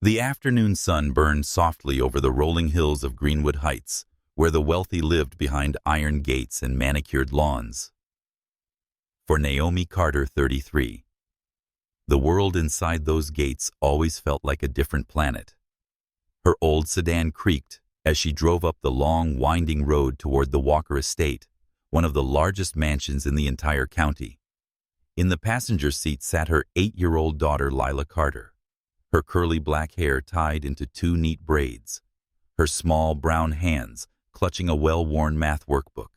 The afternoon sun burned softly over the rolling hills of Greenwood Heights, where the wealthy lived behind iron gates and manicured lawns. For Naomi Carter, 33, the world inside those gates always felt like a different planet. Her old sedan creaked as she drove up the long, winding road toward the Walker Estate, one of the largest mansions in the entire county. In the passenger seat sat her 8-year-old daughter, Lila Carter, her curly black hair tied into 2 neat braids, her small brown hands clutching a well-worn math workbook.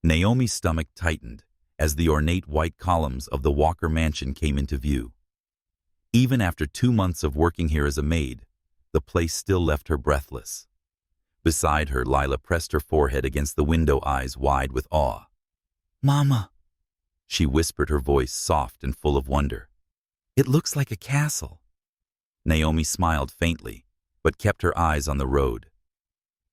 Naomi's stomach tightened as the ornate white columns of the Walker mansion came into view. Even after 2 months of working here as a maid, the place still left her breathless. Beside her, Lila pressed her forehead against the window, eyes wide with awe. "Mama," she whispered, her voice soft and full of wonder. "It looks like a castle." Naomi smiled faintly, but kept her eyes on the road.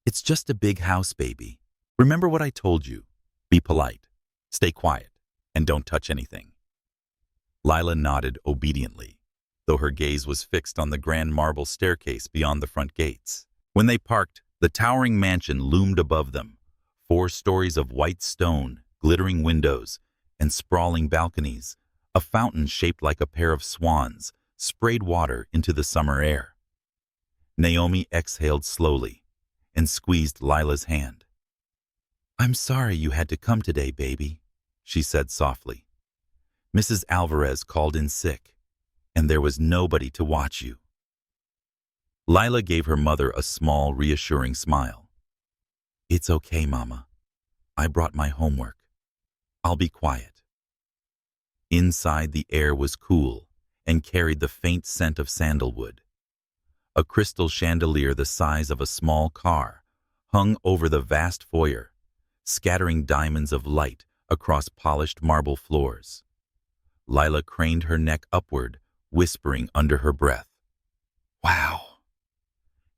"It's just a big house, baby. Remember what I told you. Be polite, stay quiet, and don't touch anything." Lila nodded obediently, though her gaze was fixed on the grand marble staircase beyond the front gates. When they parked, the towering mansion loomed above them, 4 stories of white stone, glittering windows, and sprawling balconies. A fountain shaped like a pair of swans sprayed water into the summer air. Naomi exhaled slowly and squeezed Lila's hand. "I'm sorry you had to come today, baby," she said softly. "Mrs. Alvarez called in sick, and there was nobody to watch you." Lila gave her mother a small, reassuring smile. "It's okay, Mama. I brought my homework. I'll be quiet." Inside, the air was cool and carried the faint scent of sandalwood. A crystal chandelier the size of a small car hung over the vast foyer, scattering diamonds of light across polished marble floors. Lila craned her neck upward, whispering under her breath, "Wow."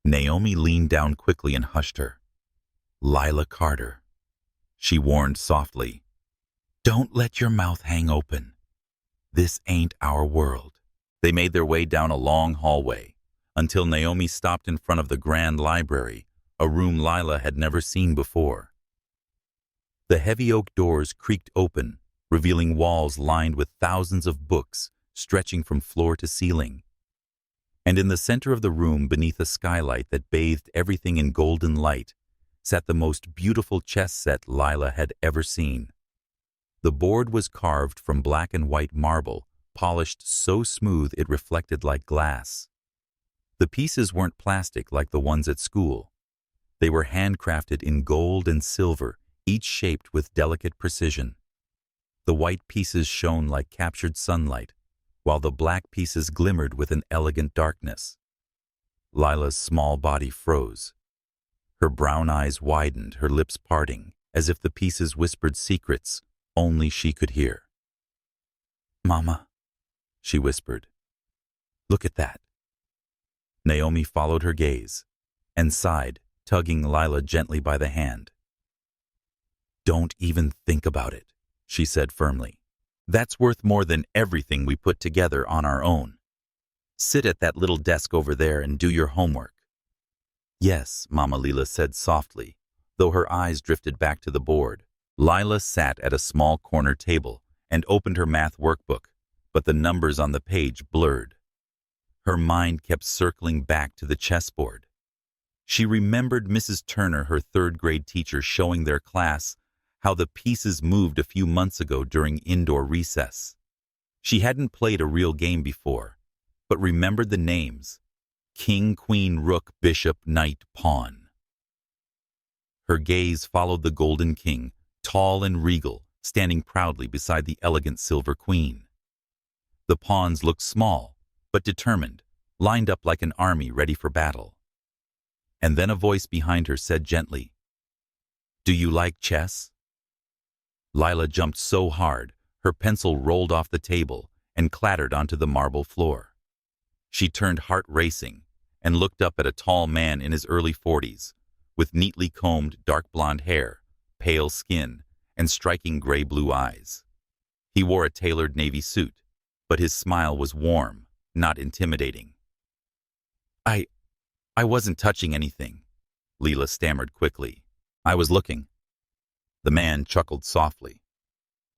Naomi leaned down quickly and hushed her. "Lila Carter," she warned softly, "don't let your mouth hang open. This ain't our world." They made their way down a long hallway until Naomi stopped in front of the grand library, a room Lila had never seen before. The heavy oak doors creaked open, revealing walls lined with thousands of books stretching from floor to ceiling. And in the center of the room, beneath a skylight that bathed everything in golden light, sat the most beautiful chess set Lila had ever seen. The board was carved from black and white marble, polished so smooth it reflected like glass. The pieces weren't plastic like the ones at school. They were handcrafted in gold and silver, each shaped with delicate precision. The white pieces shone like captured sunlight, while the black pieces glimmered with an elegant darkness. Lila's small body froze. Her brown eyes widened, her lips parting, as if the pieces whispered secrets only she could hear. "Mama," she whispered, "look at that." Naomi followed her gaze and sighed, tugging Lila gently by the hand. "Don't even think about it," she said firmly. "That's worth more than everything we put together on our own. Sit at that little desk over there and do your homework." "Yes," Mama Lila said softly, though her eyes drifted back to the board. Lila sat at a small corner table and opened her math workbook, but the numbers on the page blurred. Her mind kept circling back to the chessboard. She remembered Mrs. Turner, her 3rd-grade teacher, showing their class how the pieces moved a few months ago during indoor recess. She hadn't played a real game before, but remembered the names: king, queen, rook, bishop, knight, pawn. Her gaze followed the golden king, tall and regal, standing proudly beside the elegant silver queen. The pawns looked small, but determined, lined up like an army ready for battle. And then a voice behind her said gently, "Do you like chess?" Lila jumped so hard, her pencil rolled off the table and clattered onto the marble floor. She turned, heart racing, and looked up at a tall man in his early 40s, with neatly combed dark blonde hair, pale skin, and striking gray-blue eyes. He wore a tailored navy suit, but his smile was warm, not intimidating. I wasn't touching anything, Lila stammered quickly. I was looking. The man chuckled softly.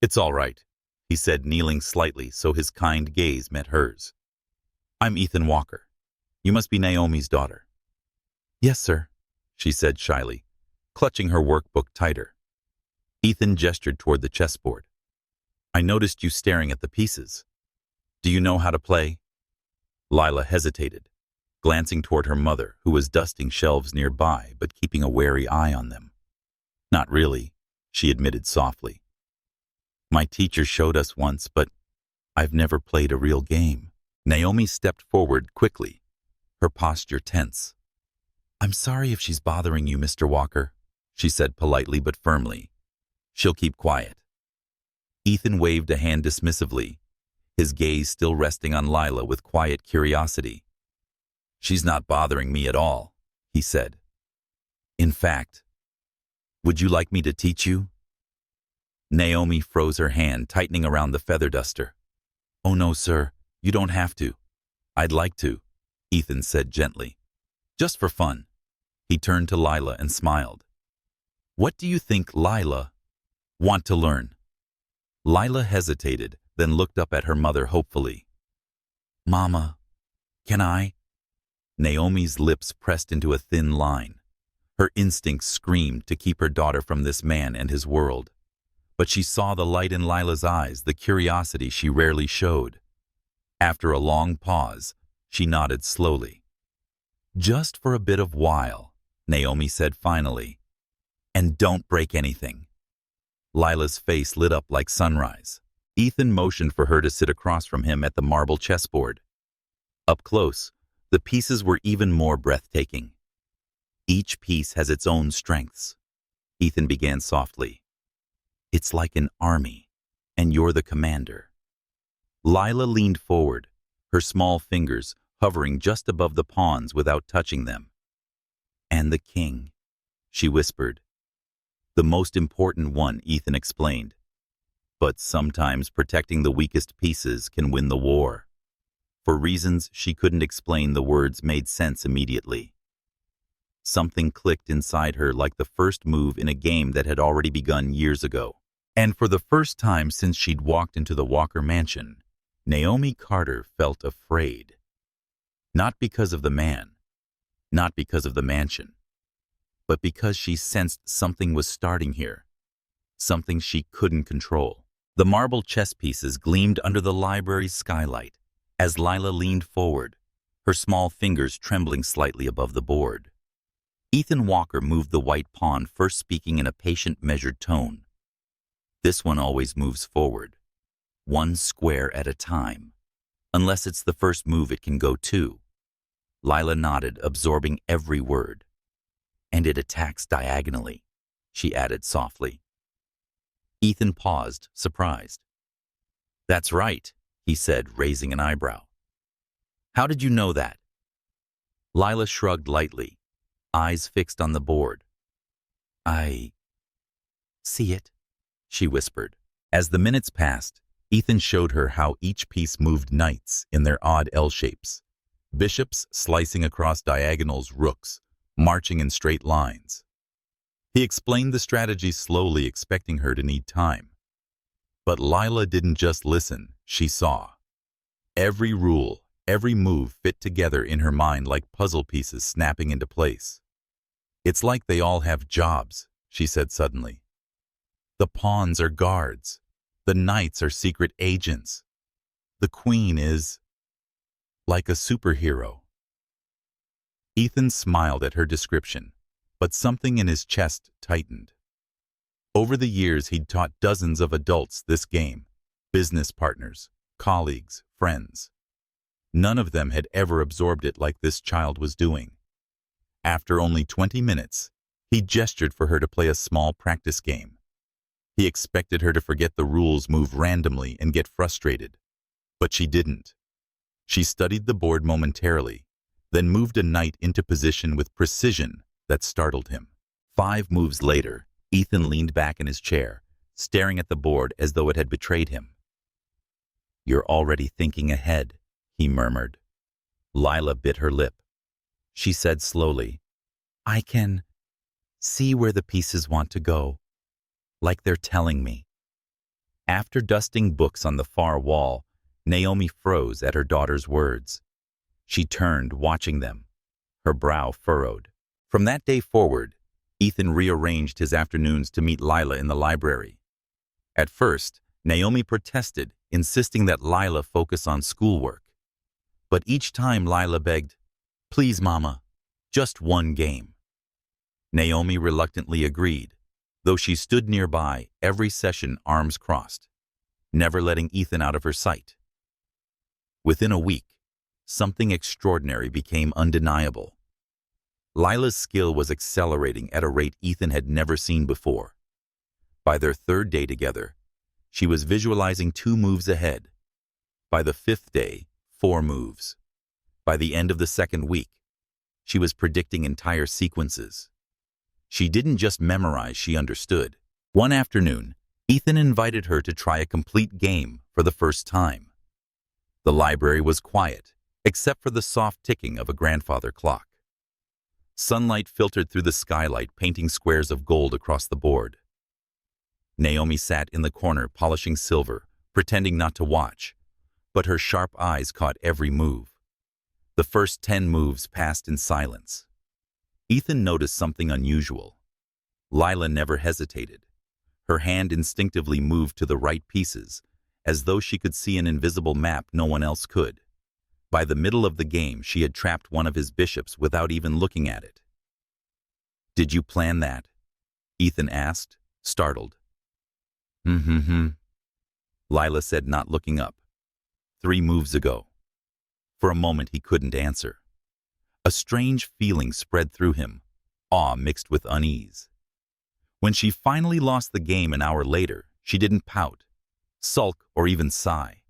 It's all right, he said, kneeling slightly so his kind gaze met hers. I'm Ethan Walker. You must be Naomi's daughter. Yes, sir, she said shyly, clutching her workbook tighter. Ethan gestured toward the chessboard. I noticed you staring at the pieces. Do you know how to play? Lila hesitated, glancing toward her mother, who was dusting shelves nearby but keeping a wary eye on them. Not really, she admitted softly. My teacher showed us once, but I've never played a real game. Naomi stepped forward quickly, her posture tense. I'm sorry if she's bothering you, Mr. Walker, she said politely but firmly. She'll keep quiet. Ethan waved a hand dismissively, his gaze still resting on Lila with quiet curiosity. She's not bothering me at all, he said. In fact, would you like me to teach you? Naomi froze her hand, tightening around the feather duster. Oh no, sir, you don't have to. I'd like to, Ethan said gently. Just for fun. He turned to Lila and smiled. What do you think Lila want to learn? Lila hesitated, then looked up at her mother hopefully. Mama, can I? Naomi's lips pressed into a thin line. Her instincts screamed to keep her daughter from this man and his world. But she saw the light in Lila's eyes, the curiosity she rarely showed. After a long pause, she nodded slowly. Just for a bit of while, Naomi said finally. And don't break anything. Lila's face lit up like sunrise. Ethan motioned for her to sit across from him at the marble chessboard. Up close, the pieces were even more breathtaking. Each piece has its own strengths. Ethan began softly. It's like an army, and you're the commander. Lila leaned forward, her small fingers hovering just above the pawns without touching them. And the king, she whispered. The most important one, Ethan explained. But sometimes protecting the weakest pieces can win the war. For reasons she couldn't explain, the words made sense immediately. Something clicked inside her like the first move in a game that had already begun years ago. And for the first time since she'd walked into the Walker mansion, Naomi Carter felt afraid. Not because of the man, not because of the mansion, but because she sensed something was starting here, something she couldn't control. The marble chess pieces gleamed under the library's skylight as Lila leaned forward, her small fingers trembling slightly above the board. Ethan Walker moved the white pawn, first speaking in a patient, measured tone. This one always moves forward, one square at a time. Unless it's the first move, it can go two. Lila nodded, absorbing every word. And it attacks diagonally, she added softly. Ethan paused, surprised. That's right, he said, raising an eyebrow. How did you know that? Lila shrugged lightly, eyes fixed on the board. I see it, she whispered. As the minutes passed, Ethan showed her how each piece moved knights in their odd L shapes, bishops slicing across diagonals, rooks marching in straight lines. He explained the strategy slowly, expecting her to need time. But Lila didn't just listen, she saw. Every rule, every move fit together in her mind like puzzle pieces snapping into place. It's like they all have jobs, she said suddenly. The pawns are guards. The knights are secret agents. The queen is like a superhero. Ethan smiled at her description, but something in his chest tightened. Over the years, he'd taught dozens of adults this game, business partners, colleagues, friends. None of them had ever absorbed it like this child was doing. After only 20 minutes, he gestured for her to play a small practice game. He expected her to forget the rules, move randomly, and get frustrated. But she didn't. She studied the board momentarily, then moved a knight into position with precision that startled him. 5 moves later, Ethan leaned back in his chair, staring at the board as though it had betrayed him. You're already thinking ahead, he murmured. Lila bit her lip. she said slowly. I can see where the pieces want to go, like they're telling me. After dusting books on the far wall, Naomi froze at her daughter's words. She turned, watching them, her brow furrowed. From that day forward, Ethan rearranged his afternoons to meet Lila in the library. At first, Naomi protested, insisting that Lila focus on schoolwork. But each time Lila begged, "Please, Mama, just one game." Naomi reluctantly agreed, though she stood nearby every session, arms crossed, never letting Ethan out of her sight. Within a week, something extraordinary became undeniable. Lila's skill was accelerating at a rate Ethan had never seen before. By their third day together, she was visualizing 2 moves ahead. By the 5th day, 4 moves. By the end of the 2nd week, she was predicting entire sequences. She didn't just memorize, she understood. One afternoon, Ethan invited her to try a complete game for the first time. The library was quiet, except for the soft ticking of a grandfather clock. Sunlight filtered through the skylight, painting squares of gold across the board. Naomi sat in the corner, polishing silver, pretending not to watch, but her sharp eyes caught every move. The first 10 moves passed in silence. Ethan noticed something unusual. Lila never hesitated. Her hand instinctively moved to the right pieces, as though she could see an invisible map no one else could. By the middle of the game, she had trapped one of his bishops without even looking at it. "Did you plan that?" Ethan asked, startled. Lila said, not looking up. 3 moves ago." For a moment he couldn't answer. A strange feeling spread through him, awe mixed with unease. When she finally lost the game an hour later, she didn't pout, sulk, or even sigh.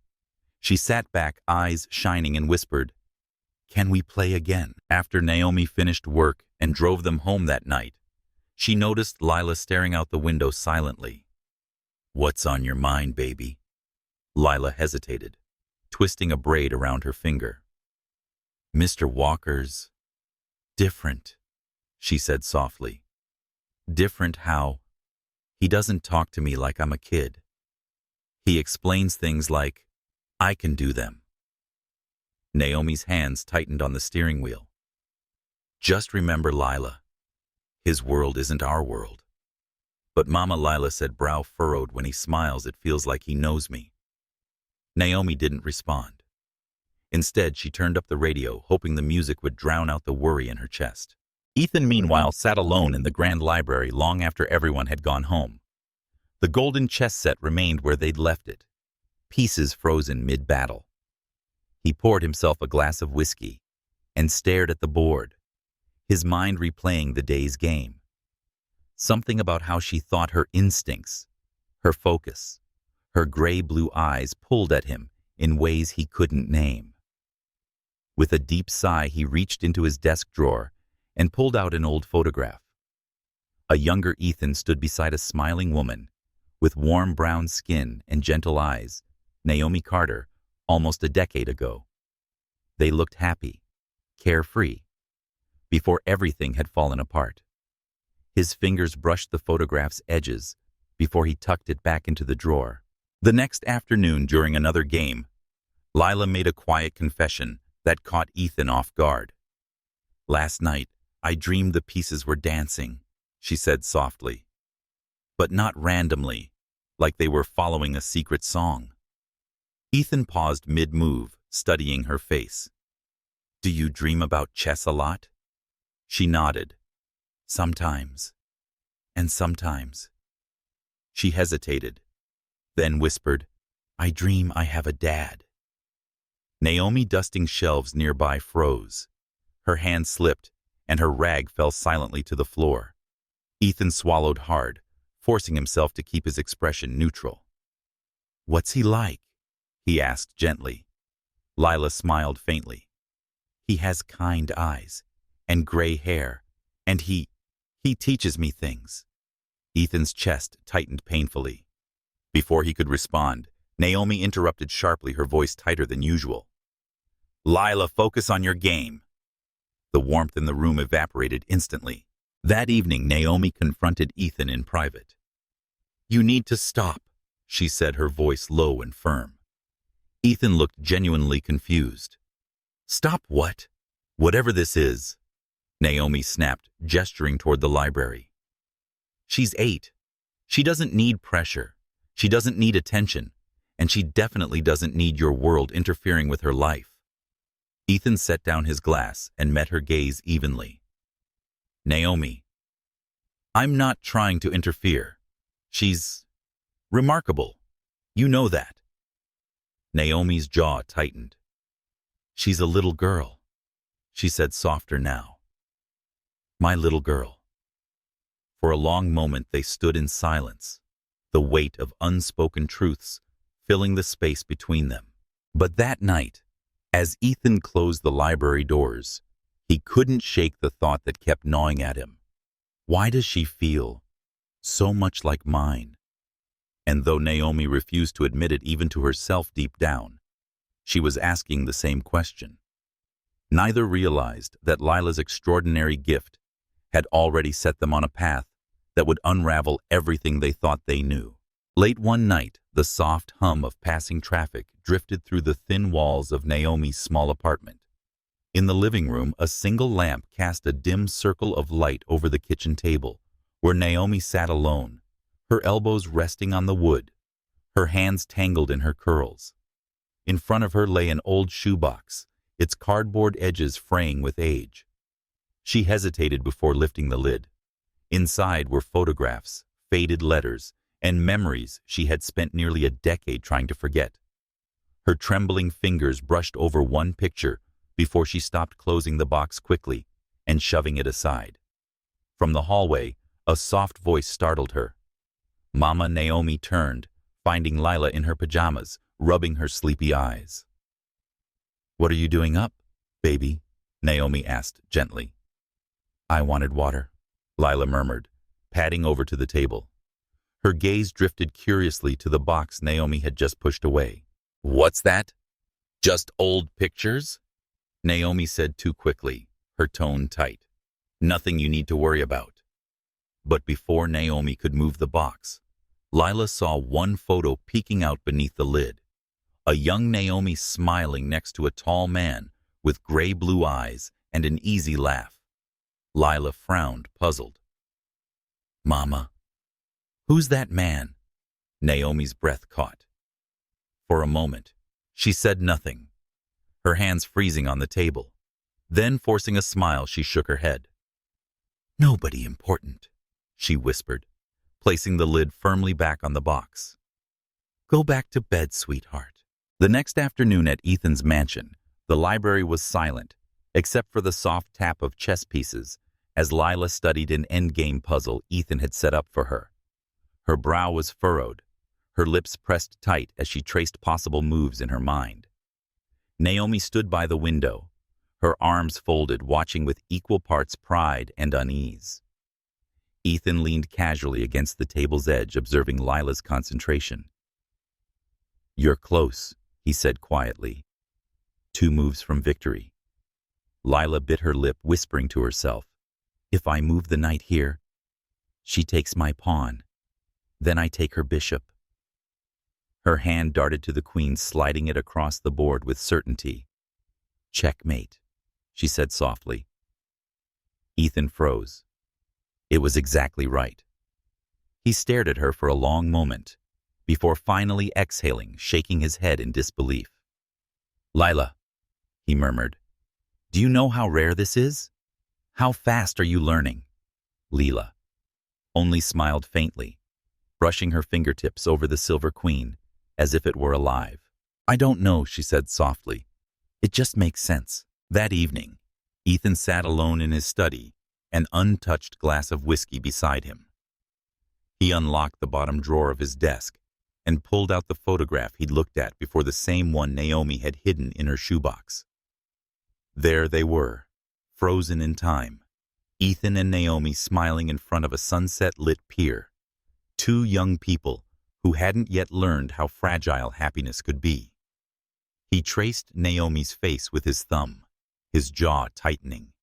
She sat back, eyes shining, and whispered, "Can we play again?" After Naomi finished work and drove them home that night, she noticed Lila staring out the window silently. "What's on your mind, baby?" Lila hesitated, twisting a braid around her finger. "Mr. Walker's different," she said softly. "Different how? He doesn't talk to me like I'm a kid. He explains things like, I can do them." Naomi's hands tightened on the steering wheel. "Just remember, Lila, his world isn't our world." "But Mama," Lila said, brow furrowed, "when he smiles, it feels like he knows me." Naomi didn't respond. Instead, she turned up the radio, hoping the music would drown out the worry in her chest. Ethan, meanwhile, sat alone in the grand library long after everyone had gone home. The golden chess set remained where they'd left it, pieces frozen mid-battle. He poured himself a glass of whiskey and stared at the board, his mind replaying the day's game. Something about how she thought her instincts, her focus, her gray-blue eyes pulled at him in ways he couldn't name. With a deep sigh, he reached into his desk drawer and pulled out an old photograph. A younger Ethan stood beside a smiling woman with warm brown skin and gentle eyes, Naomi Carter, almost a decade ago. They looked happy, carefree, before everything had fallen apart. His fingers brushed the photograph's edges before he tucked it back into the drawer. The next afternoon, during another game, Lila made a quiet confession that caught Ethan off guard. "Last night, I dreamed the pieces were dancing," she said softly. "But not randomly, like they were following a secret song." Ethan paused mid-move, studying her face. "Do you dream about chess a lot?" She nodded. "Sometimes. And sometimes." She hesitated, then whispered, "I dream I have a dad." Naomi, dusting shelves nearby, froze. Her hand slipped, and her rag fell silently to the floor. Ethan swallowed hard, forcing himself to keep his expression neutral. "What's he like?" he asked gently. Lila smiled faintly. "He has kind eyes and gray hair, and he teaches me things." Ethan's chest tightened painfully. Before he could respond, Naomi interrupted sharply, her voice tighter than usual. "Lila, focus on your game." The warmth in the room evaporated instantly. That evening, Naomi confronted Ethan in private. "You need to stop," she said, her voice low and firm. Ethan looked genuinely confused. "Stop what?" "Whatever this is," Naomi snapped, gesturing toward the library. "She's 8. She doesn't need pressure. She doesn't need attention. And she definitely doesn't need your world interfering with her life." Ethan set down his glass and met her gaze evenly. "Naomi, I'm not trying to interfere. She's remarkable. You know that." Naomi's jaw tightened. "She's a little girl," she said softer now. "My little girl." For a long moment they stood in silence, the weight of unspoken truths filling the space between them. But that night, as Ethan closed the library doors, he couldn't shake the thought that kept gnawing at him. Why does she feel so much like mine? And though Naomi refused to admit it even to herself deep down, she was asking the same question. Neither realized that Lila's extraordinary gift had already set them on a path that would unravel everything they thought they knew. Late one night, the soft hum of passing traffic drifted through the thin walls of Naomi's small apartment. In the living room, a single lamp cast a dim circle of light over the kitchen table, where Naomi sat alone, her elbows resting on the wood, her hands tangled in her curls. In front of her lay an old shoebox, its cardboard edges fraying with age. She hesitated before lifting the lid. Inside were photographs, faded letters, and memories she had spent nearly a decade trying to forget. Her trembling fingers brushed over one picture before she stopped closing the box quickly and shoving it aside. From the hallway, a soft voice startled her. Mama Naomi turned, finding Lila in her pajamas, rubbing her sleepy eyes. "What are you doing up, baby?" Naomi asked gently. "I wanted water," Lila murmured, padding over to the table. Her gaze drifted curiously to the box Naomi had just pushed away. "What's that? Just old pictures?" Naomi said too quickly, her tone tight. "Nothing you need to worry about." But before Naomi could move the box, Lila saw one photo peeking out beneath the lid. A young Naomi smiling next to a tall man with gray-blue eyes and an easy laugh. Lila frowned, puzzled. "Mama, who's that man?" Naomi's breath caught. For a moment, she said nothing, her hands freezing on the table. Then, forcing a smile, she shook her head. "Nobody important," she whispered, placing the lid firmly back on the box. "Go back to bed, sweetheart." The next afternoon at Ethan's mansion, the library was silent, except for the soft tap of chess pieces, as Lila studied an endgame puzzle Ethan had set up for her. Her brow was furrowed, her lips pressed tight as she traced possible moves in her mind. Naomi stood by the window, her arms folded, watching with equal parts pride and unease. Ethan leaned casually against the table's edge, observing Lila's concentration. "You're close," he said quietly. 2 moves from victory. Lila bit her lip, whispering to herself, "If I move the knight here, she takes my pawn. Then I take her bishop." Her hand darted to the queen, sliding it across the board with certainty. "Checkmate," she said softly. Ethan froze. It was exactly right. He stared at her for a long moment, before finally exhaling, shaking his head in disbelief. "Lila," he murmured, "do you know how rare this is? How fast are you learning?" Lila only smiled faintly, brushing her fingertips over the silver queen, as if it were alive. "I don't know," she said softly. "It just makes sense." That evening, Ethan sat alone in his study, an untouched glass of whiskey beside him. He unlocked the bottom drawer of his desk and pulled out the photograph he'd looked at before, the same one Naomi had hidden in her shoebox. There they were, frozen in time, Ethan and Naomi smiling in front of a sunset-lit pier. 2 young people who hadn't yet learned how fragile happiness could be. He traced Naomi's face with his thumb, his jaw tightening.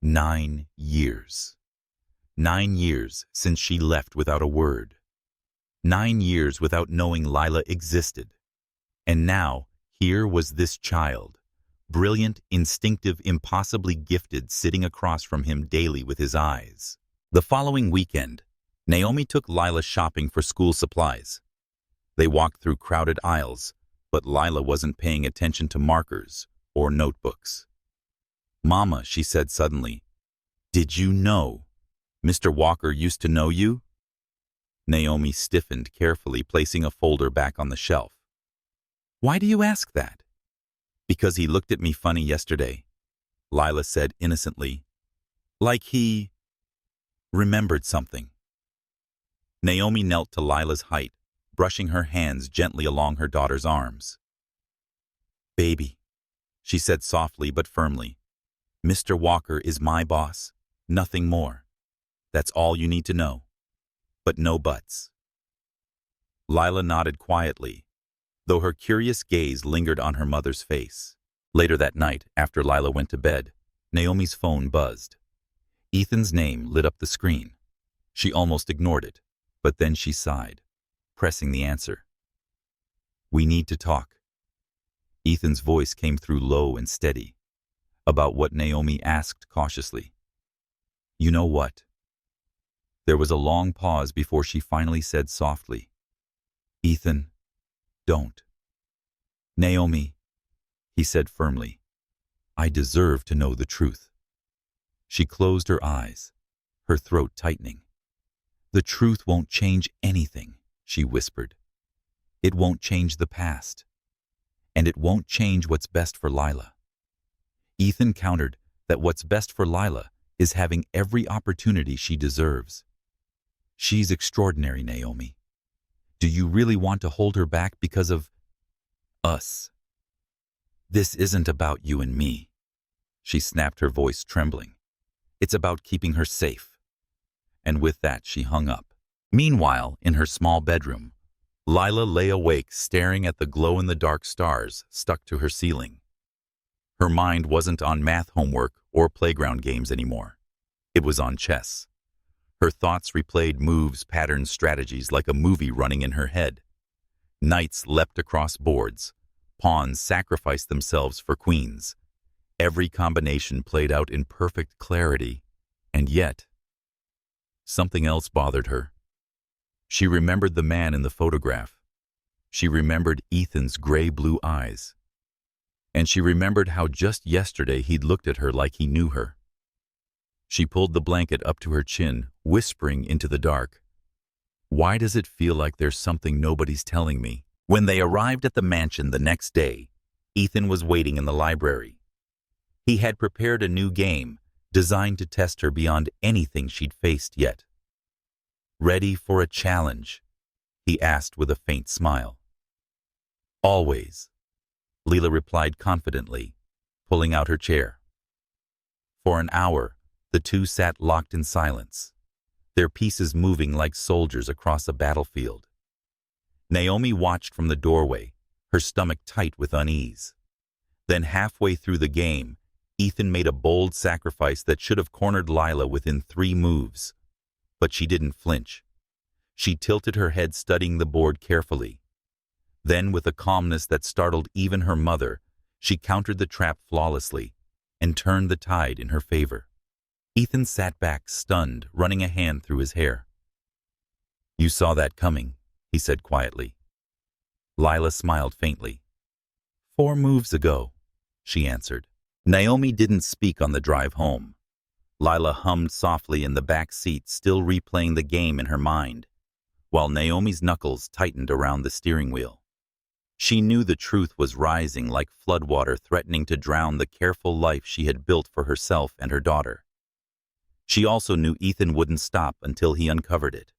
9 years. 9 years since she left without a word. 9 years without knowing Lila existed. And now, here was this child, brilliant, instinctive, impossibly gifted, sitting across from him daily with his eyes. The following weekend, Naomi took Lila shopping for school supplies. They walked through crowded aisles, but Lila wasn't paying attention to markers or notebooks. "Mama," she said suddenly, "did you know Mr. Walker used to know you?" Naomi stiffened, carefully placing a folder back on the shelf. "Why do you ask that?" "Because he looked at me funny yesterday," Lila said innocently, "like he remembered something." Naomi knelt to Lila's height, brushing her hands gently along her daughter's arms. "Baby," she said softly but firmly, "Mr. Walker is my boss, nothing more. That's all you need to know. But no buts." Lila nodded quietly, though her curious gaze lingered on her mother's face. Later that night, after Lila went to bed, Naomi's phone buzzed. Ethan's name lit up the screen. She almost ignored it, but then she sighed, pressing the answer. "We need to talk." Ethan's voice came through low and steady. "About what?" Naomi asked cautiously. "You know what?" There was a long pause before she finally said softly, "Ethan, don't." "Naomi," he said firmly, "I deserve to know the truth." She closed her eyes, her throat tightening. "The truth won't change anything," she whispered. "It won't change the past. And it won't change what's best for Lila." Ethan countered that what's best for Lila is having every opportunity she deserves. "She's extraordinary, Naomi. Do you really want to hold her back because of us? This isn't about you and me," she snapped, her voice trembling. "It's about keeping her safe." And with that, she hung up. Meanwhile, in her small bedroom, Lila lay awake, staring at the glow-in-the-dark stars stuck to her ceiling. Her mind wasn't on math homework or playground games anymore. It was on chess. Her thoughts replayed moves, patterns, strategies like a movie running in her head. Knights leapt across boards. Pawns sacrificed themselves for queens. Every combination played out in perfect clarity, and yet something else bothered her. She remembered the man in the photograph. She remembered Ethan's gray-blue eyes. And she remembered how just yesterday he'd looked at her like he knew her. She pulled the blanket up to her chin, whispering into the dark, "Why does it feel like there's something nobody's telling me?" When they arrived at the mansion the next day, Ethan was waiting in the library. He had prepared a new game, designed to test her beyond anything she'd faced yet. "Ready for a challenge?" he asked with a faint smile. "Always," Lila replied confidently, pulling out her chair. For an hour, the two sat locked in silence, their pieces moving like soldiers across a battlefield. Naomi watched from the doorway, her stomach tight with unease. Then halfway through the game, Ethan made a bold sacrifice that should have cornered Lila within 3 moves. But she didn't flinch. She tilted her head, studying the board carefully. Then, with a calmness that startled even her mother, she countered the trap flawlessly and turned the tide in her favor. Ethan sat back, stunned, running a hand through his hair. "You saw that coming," he said quietly. Lila smiled faintly. "4 moves ago," she answered. Naomi didn't speak on the drive home. Lila hummed softly in the back seat, still replaying the game in her mind, while Naomi's knuckles tightened around the steering wheel. She knew the truth was rising like floodwater, threatening to drown the careful life she had built for herself and her daughter. She also knew Ethan wouldn't stop until he uncovered it.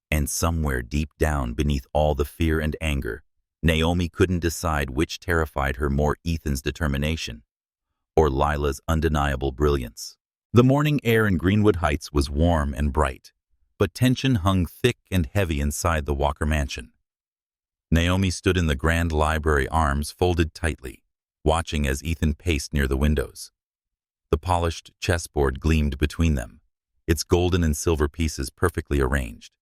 And somewhere deep down, beneath all the fear and anger, Naomi couldn't decide which terrified her more, Ethan's determination or Lila's undeniable brilliance. The morning air in Greenwood Heights was warm and bright, but tension hung thick and heavy inside the Walker mansion. Naomi stood in the grand library, arms folded tightly, watching as Ethan paced near the windows. The polished chessboard gleamed between them, its golden and silver pieces perfectly arranged.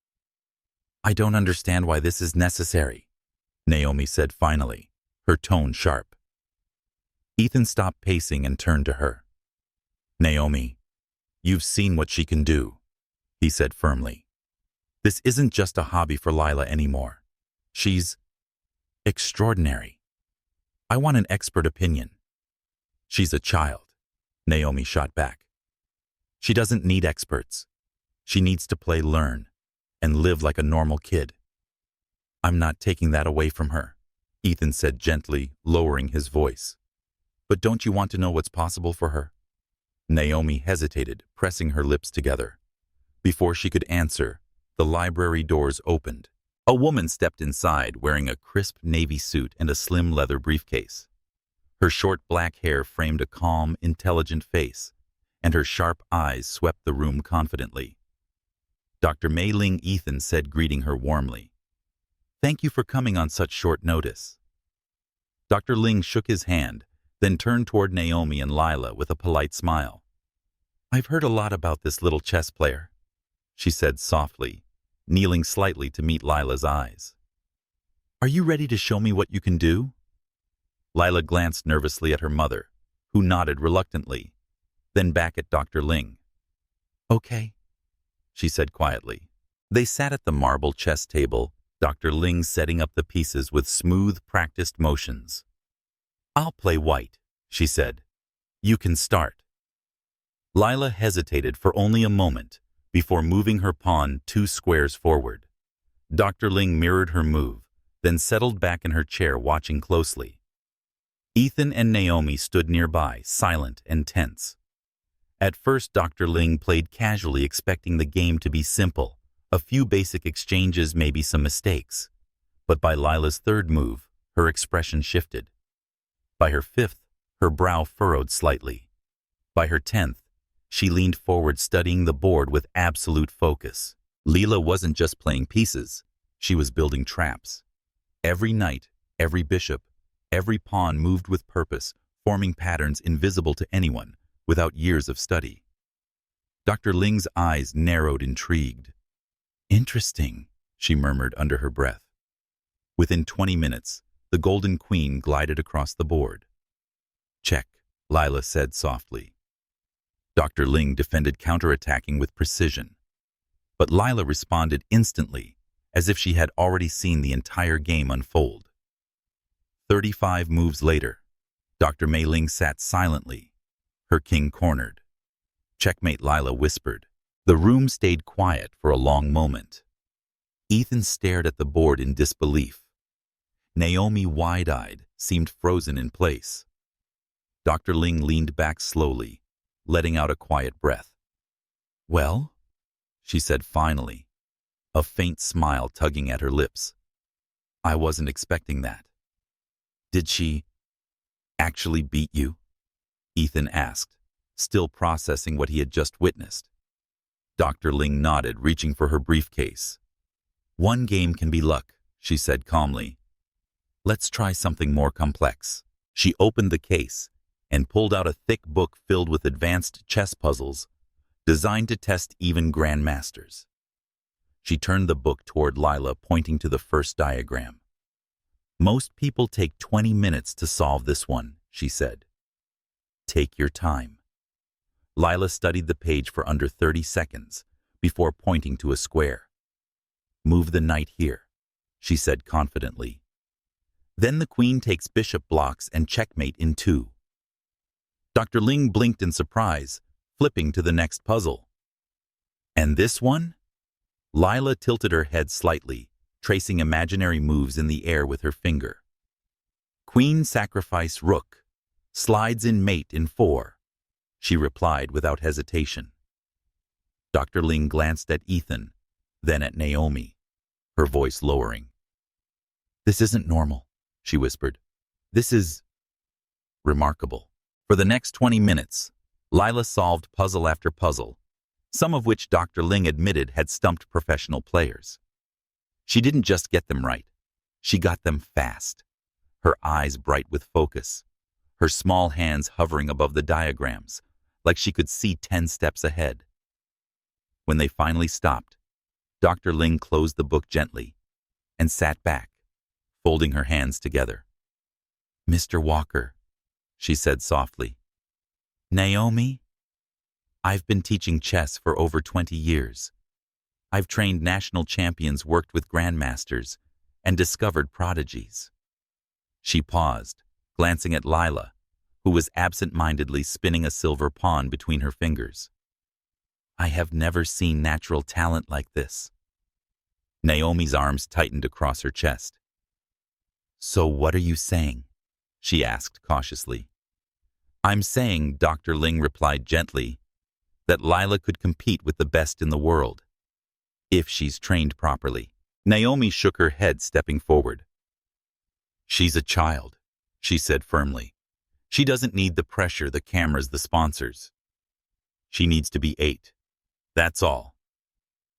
"I don't understand why this is necessary," Naomi said finally, her tone sharp. Ethan stopped pacing and turned to her. "Naomi, you've seen what she can do," he said firmly. "This isn't just a hobby for Lila anymore. She's extraordinary. I want an expert opinion." "She's a child," Naomi shot back. "She doesn't need experts. She needs to play, learn, and live like a normal kid." "I'm not taking that away from her," Ethan said gently, lowering his voice. "But don't you want to know what's possible for her?" Naomi hesitated, pressing her lips together. Before she could answer, the library doors opened. A woman stepped inside wearing a crisp navy suit and a slim leather briefcase. Her short black hair framed a calm, intelligent face, and her sharp eyes swept the room confidently. Dr. Mei Ling, Ethan said, greeting her warmly. "Thank you for coming on such short notice." Dr. Ling shook his hand, then turned toward Naomi and Lila with a polite smile. "I've heard a lot about this little chess player," she said softly, kneeling slightly to meet Lila's eyes. "Are you ready to show me what you can do?" Lila glanced nervously at her mother, who nodded reluctantly, then back at Dr. Ling. "Okay," she said quietly. They sat at the marble chess table, Dr. Ling setting up the pieces with smooth, practiced motions. "I'll play white," she said. "You can start." Lila hesitated for only a moment before moving her pawn 2 squares forward. Dr. Ling mirrored her move, then settled back in her chair watching closely. Ethan and Naomi stood nearby, silent and tense. At first, Dr. Ling played casually, expecting the game to be simple, a few basic exchanges, maybe some mistakes. But by Lila's third move, her expression shifted. By her fifth, her brow furrowed slightly. By her 10th, she leaned forward, studying the board with absolute focus. Lila wasn't just playing pieces, she was building traps. Every knight, every bishop, every pawn moved with purpose, forming patterns invisible to anyone without years of study. Dr. Ling's eyes narrowed, intrigued. "Interesting," she murmured under her breath. Within 20 minutes, the Golden Queen glided across the board. "Check," Lila said softly. Dr. Ling defended, counterattacking with precision. But Lila responded instantly, as if she had already seen the entire game unfold. 35 moves later, Dr. Mei Ling sat silently, her king cornered. "Checkmate," Lila whispered. The room stayed quiet for a long moment. Ethan stared at the board in disbelief. Naomi, wide-eyed, seemed frozen in place. Dr. Ling leaned back slowly, letting out a quiet breath. "Well?" she said finally, a faint smile tugging at her lips. "I wasn't expecting that." "Did she actually beat you?" Ethan asked, still processing what he had just witnessed. Dr. Ling nodded, reaching for her briefcase. "One game can be luck," she said calmly. "Let's try something more complex." She opened the case and pulled out a thick book filled with advanced chess puzzles designed to test even grandmasters. She turned the book toward Lila, pointing to the first diagram. "Most people take 20 minutes to solve this one," she said. "Take your time." Lila studied the page for under 30 seconds before pointing to a square. "Move the knight here," she said confidently. "Then the queen takes bishop blocks and checkmate in 2. Dr. Ling blinked in surprise, flipping to the next puzzle. "And this one?" Lila tilted her head slightly, tracing imaginary moves in the air with her finger. "Queen sacrifice rook, slides in mate in 4, she replied without hesitation. Dr. Ling glanced at Ethan, then at Naomi, her voice lowering. "This isn't normal," she whispered. "This is remarkable." For the next 20 minutes, Lila solved puzzle after puzzle, some of which Dr. Ling admitted had stumped professional players. She didn't just get them right, she got them fast, her eyes bright with focus, her small hands hovering above the diagrams, like she could see 10 steps ahead. When they finally stopped, Dr. Ling closed the book gently and sat back, folding her hands together. "Mr. Walker," she said softly. "Naomi? I've been teaching chess for over 20 years. I've trained national champions, worked with grandmasters, and discovered prodigies." She paused, glancing at Lila, who was absent-mindedly spinning a silver pawn between her fingers. "I have never seen natural talent like this." Naomi's arms tightened across her chest. "So what are you saying?" she asked cautiously. "I'm saying," Dr. Ling replied gently, "that Lila could compete with the best in the world, if she's trained properly." Naomi shook her head, stepping forward. "She's a child," she said firmly. "She doesn't need the pressure, the cameras, the sponsors. She needs to be 8. That's all."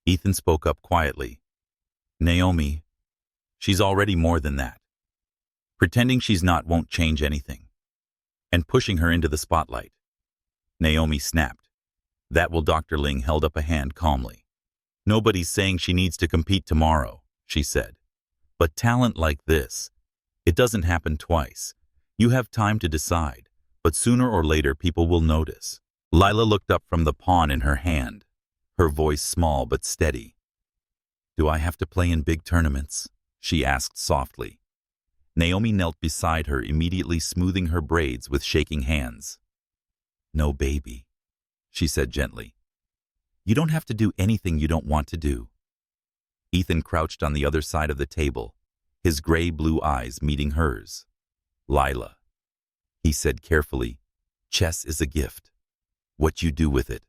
Ethan spoke up quietly. "Naomi, she's already more than that. Pretending she's not won't change anything." And pushing her into the spotlight, Naomi snapped. "That will." Dr. Ling held up a hand calmly. "Nobody's saying she needs to compete tomorrow," she said. "But talent like this, it doesn't happen twice. You have time to decide, but sooner or later people will notice." Lila looked up from the pawn in her hand, her voice small but steady. "Do I have to play in big tournaments?" she asked softly. Naomi knelt beside her, immediately smoothing her braids with shaking hands. "No, baby," she said gently. "You don't have to do anything you don't want to do." Ethan crouched on the other side of the table, his gray-blue eyes meeting hers. "Lila," he said carefully, "chess is a gift. What you do with it,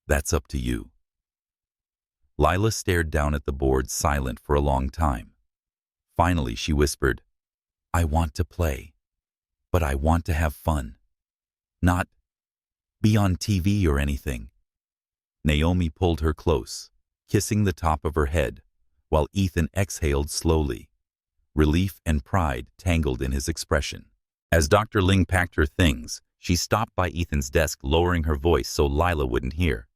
that's up to you." Lila stared down at the board, silent for a long time. Finally, she whispered, "I want to play, but I want to have fun. Not be on TV or anything." Naomi pulled her close, kissing the top of her head, while Ethan exhaled slowly, relief and pride tangled in his expression. As Dr. Ling packed her things, she stopped by Ethan's desk, lowering her voice so Lila wouldn't hear.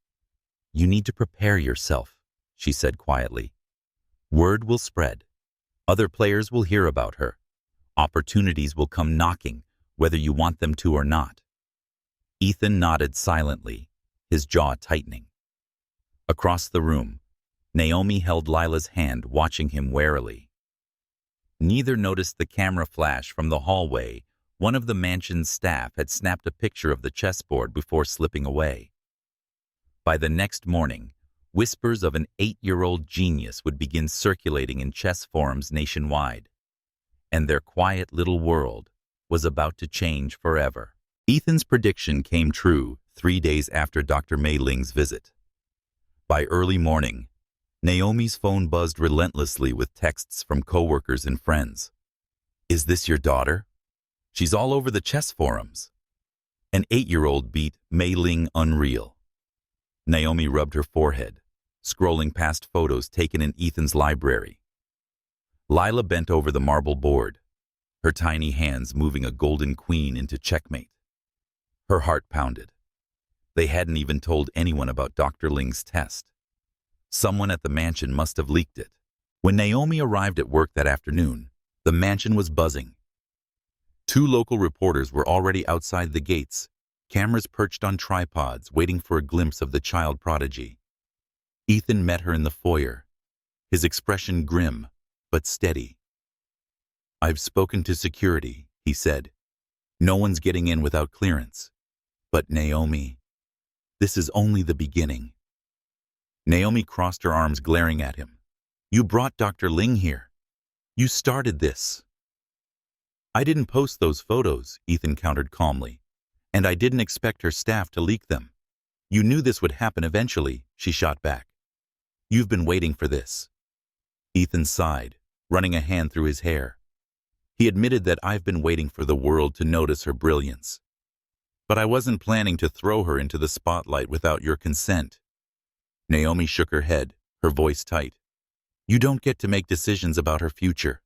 "You need to prepare yourself," she said quietly. "Word will spread. Other players will hear about her. Opportunities will come knocking, whether you want them to or not." Ethan nodded silently, his jaw tightening. Across the room, Naomi held Lila's hand, watching him warily. Neither noticed the camera flash from the hallway. One of the mansion's staff had snapped a picture of the chessboard before slipping away. By the next morning, whispers of an 8-year-old genius would begin circulating in chess forums nationwide, and their quiet little world was about to change forever. Ethan's prediction came true 3 days after Dr. Mei Ling's visit. By early morning, Naomi's phone buzzed relentlessly with texts from coworkers and friends. "Is this your daughter? She's all over the chess forums." An 8-year-old beat Mei Ling unreal. Naomi rubbed her forehead, scrolling past photos taken in Ethan's library. Lila bent over the marble board, her tiny hands moving a golden queen into checkmate. Her heart pounded. They hadn't even told anyone about Dr. Ling's test. Someone at the mansion must have leaked it. When Naomi arrived at work that afternoon, the mansion was buzzing. 2 local reporters were already outside the gates, cameras perched on tripods, waiting for a glimpse of the child prodigy. Ethan met her in the foyer, his expression grim but steady. "I've spoken to security," he said. "No one's getting in without clearance. But Naomi, this is only the beginning." Naomi crossed her arms, glaring at him. "You brought Dr. Ling here. You started this." "I didn't post those photos," Ethan countered calmly. "And I didn't expect her staff to leak them." "You knew this would happen eventually," she shot back. "You've been waiting for this." Ethan sighed, running a hand through his hair. He admitted that "I've been waiting for the world to notice her brilliance. But I wasn't planning to throw her into the spotlight without your consent." Naomi shook her head, her voice tight. "You don't get to make decisions about her future."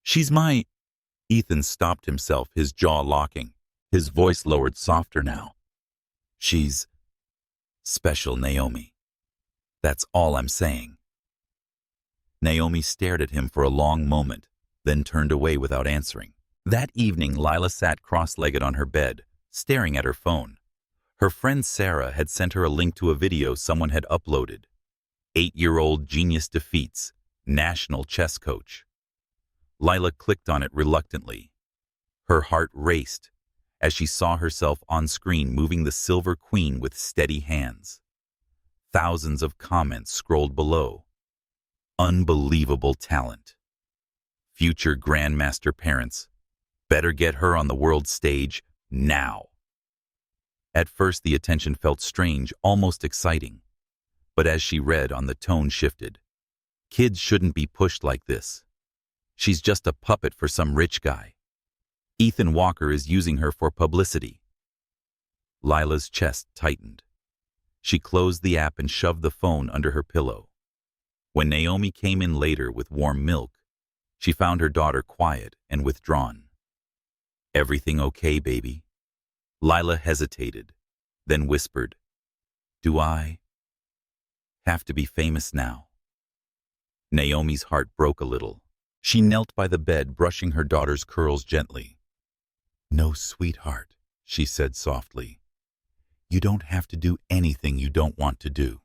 "She's my—" Ethan stopped himself, his jaw locking, his voice lowered softer now. She's special, Naomi. That's all I'm saying. Naomi stared at him for a long moment, then turned away without answering. That evening, Lila sat cross-legged on her bed, staring at her phone. Her friend Sarah had sent her a link to a video someone had uploaded. 8-year-old genius defeats national chess coach. Lila clicked on it reluctantly. Her heart raced as she saw herself on screen moving the silver queen with steady hands. Thousands of comments scrolled below. Unbelievable talent. Future grandmaster parents. Better get her on the world stage now. At first, the attention felt strange, almost exciting. But as she read on, the tone shifted. Kids shouldn't be pushed like this. She's just a puppet for some rich guy. Ethan Walker is using her for publicity. Lila's chest tightened. She closed the app and shoved the phone under her pillow. When Naomi came in later with warm milk, she found her daughter quiet and withdrawn. "Everything okay, baby?" Lila hesitated, then whispered, "Do I have to be famous now?" Naomi's heart broke a little. She knelt by the bed, brushing her daughter's curls gently. "No, sweetheart," she said softly. "You don't have to do anything you don't want to do."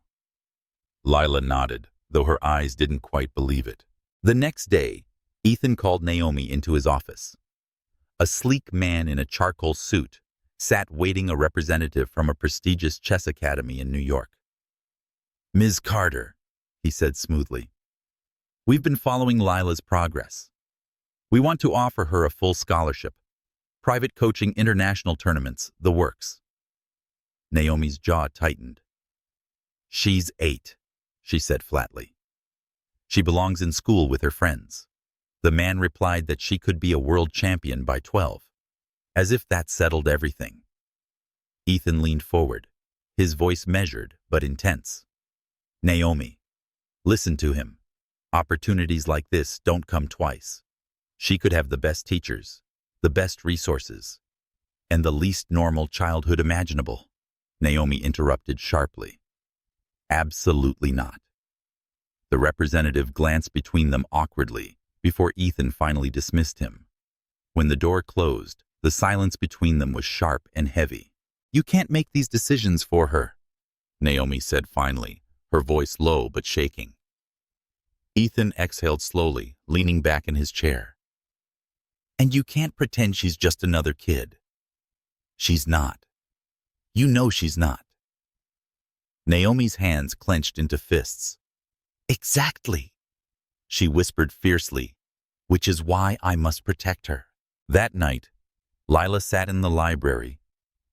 Lila nodded, though her eyes didn't quite believe it. The next day, Ethan called Naomi into his office. A sleek man in a charcoal suit sat waiting a representative from a prestigious chess academy in New York. "Ms. Carter," he said smoothly, "we've been following Lila's progress. We want to offer her a full scholarship, private coaching, international tournaments, the works." Naomi's jaw tightened. "She's 8, she said flatly. "She belongs in school with her friends." The man replied that she could be a world champion by 12, as if that settled everything. Ethan leaned forward, his voice measured but intense. "Naomi, listen to him. Opportunities like this don't come twice. She could have the best teachers, the best resources, and the least normal childhood imaginable." Naomi interrupted sharply. "Absolutely not." The representative glanced between them awkwardly before Ethan finally dismissed him. When the door closed, the silence between them was sharp and heavy. "You can't make these decisions for her," Naomi said finally, her voice low but shaking. Ethan exhaled slowly, leaning back in his chair. "And you can't pretend she's just another kid. She's not. You know she's not." Naomi's hands clenched into fists. "Exactly," she whispered fiercely, "which is why I must protect her." That night, Lila sat in the library,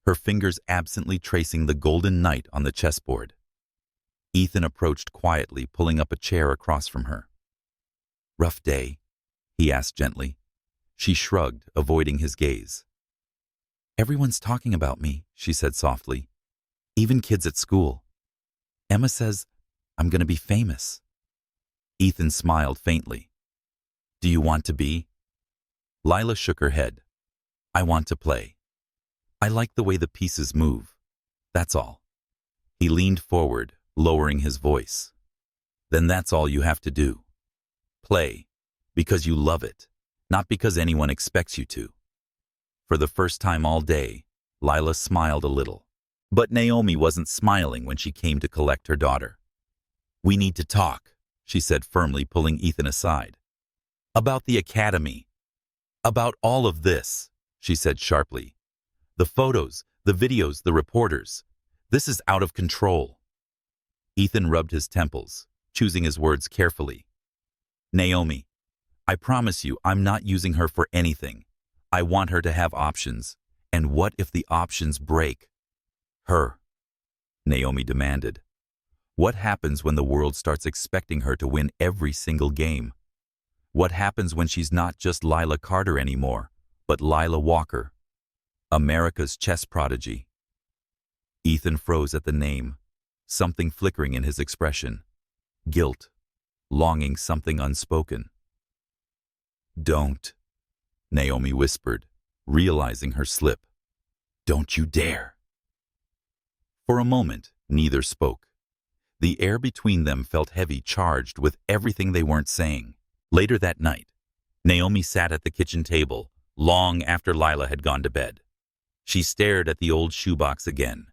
her fingers absently tracing the golden knight on the chessboard. Ethan approached quietly, pulling up a chair across from her. "Rough day?" he asked gently. She shrugged, avoiding his gaze. "Everyone's talking about me," she said softly. "Even kids at school. Emma says I'm going to be famous." Ethan smiled faintly. "Do you want to be?" Lila shook her head. "I want to play. I like the way the pieces move. That's all." He leaned forward, lowering his voice. "Then that's all you have to do. Play, because you love it, not because anyone expects you to." For the first time all day, Lila smiled a little. But Naomi wasn't smiling when she came to collect her daughter. "We need to talk," she said firmly, pulling Ethan aside. "About the academy. About all of this," she said sharply. "The photos, the videos, the reporters. This is out of control." Ethan rubbed his temples, choosing his words carefully. "Naomi, I promise you I'm not using her for anything. I want her to have options. And what if the options break her?" Naomi demanded. "What happens when the world starts expecting her to win every single game? What happens when she's not just Lila Carter anymore, but Lila Walker, America's chess prodigy?" Ethan froze at the name, something flickering in his expression. Guilt, longing, something unspoken. "Don't," Naomi whispered, realizing her slip. "Don't you dare." For a moment, neither spoke. The air between them felt heavy, charged with everything they weren't saying. Later that night, Naomi sat at the kitchen table, long after Lila had gone to bed. She stared at the old shoebox again,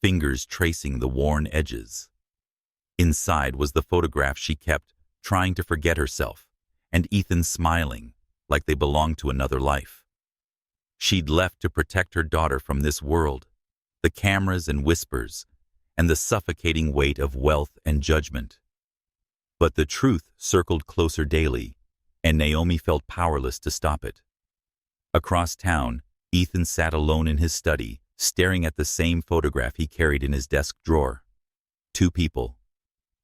fingers tracing the worn edges. Inside was the photograph she kept, trying to forget herself, and Ethan smiling, like they belonged to another life. She'd left to protect her daughter from this world, the cameras and whispers, and the suffocating weight of wealth and judgment. But the truth circled closer daily, and Naomi felt powerless to stop it. Across town, Ethan sat alone in his study, staring at the same photograph he carried in his desk drawer. Two people.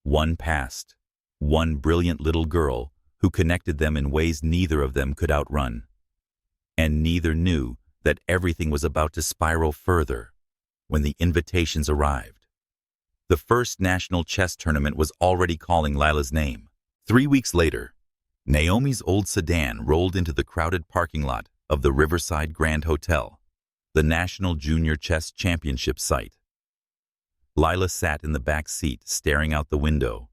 One past, one brilliant little girl who connected them in ways neither of them could outrun. And neither knew that everything was about to spiral further when the invitations arrived. The first national chess tournament was already calling Lila's name. 3 weeks later, Naomi's old sedan rolled into the crowded parking lot of the Riverside Grand Hotel, the National Junior Chess Championship site. Lila sat in the back seat, staring out the window,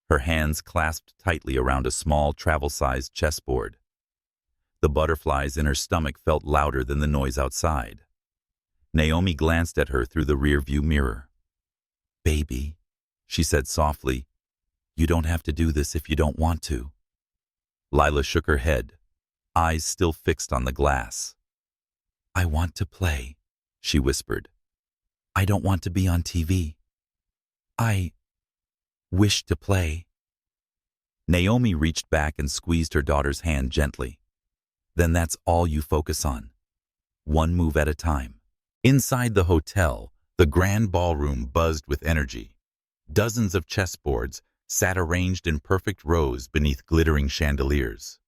her hands clasped tightly around a small travel-sized chessboard. The butterflies in her stomach felt louder than the noise outside. Naomi glanced at her through the rear-view mirror. "Baby," she said softly, "you don't have to do this if you don't want to." Lila shook her head, eyes still fixed on the glass. "I want to play," she whispered. "I don't want to be on TV. I wish to play." Naomi reached back and squeezed her daughter's hand gently. "Then that's all you focus on. One move at a time." Inside the hotel, the grand ballroom buzzed with energy. Dozens of chessboards sat arranged in perfect rows beneath glittering chandeliers.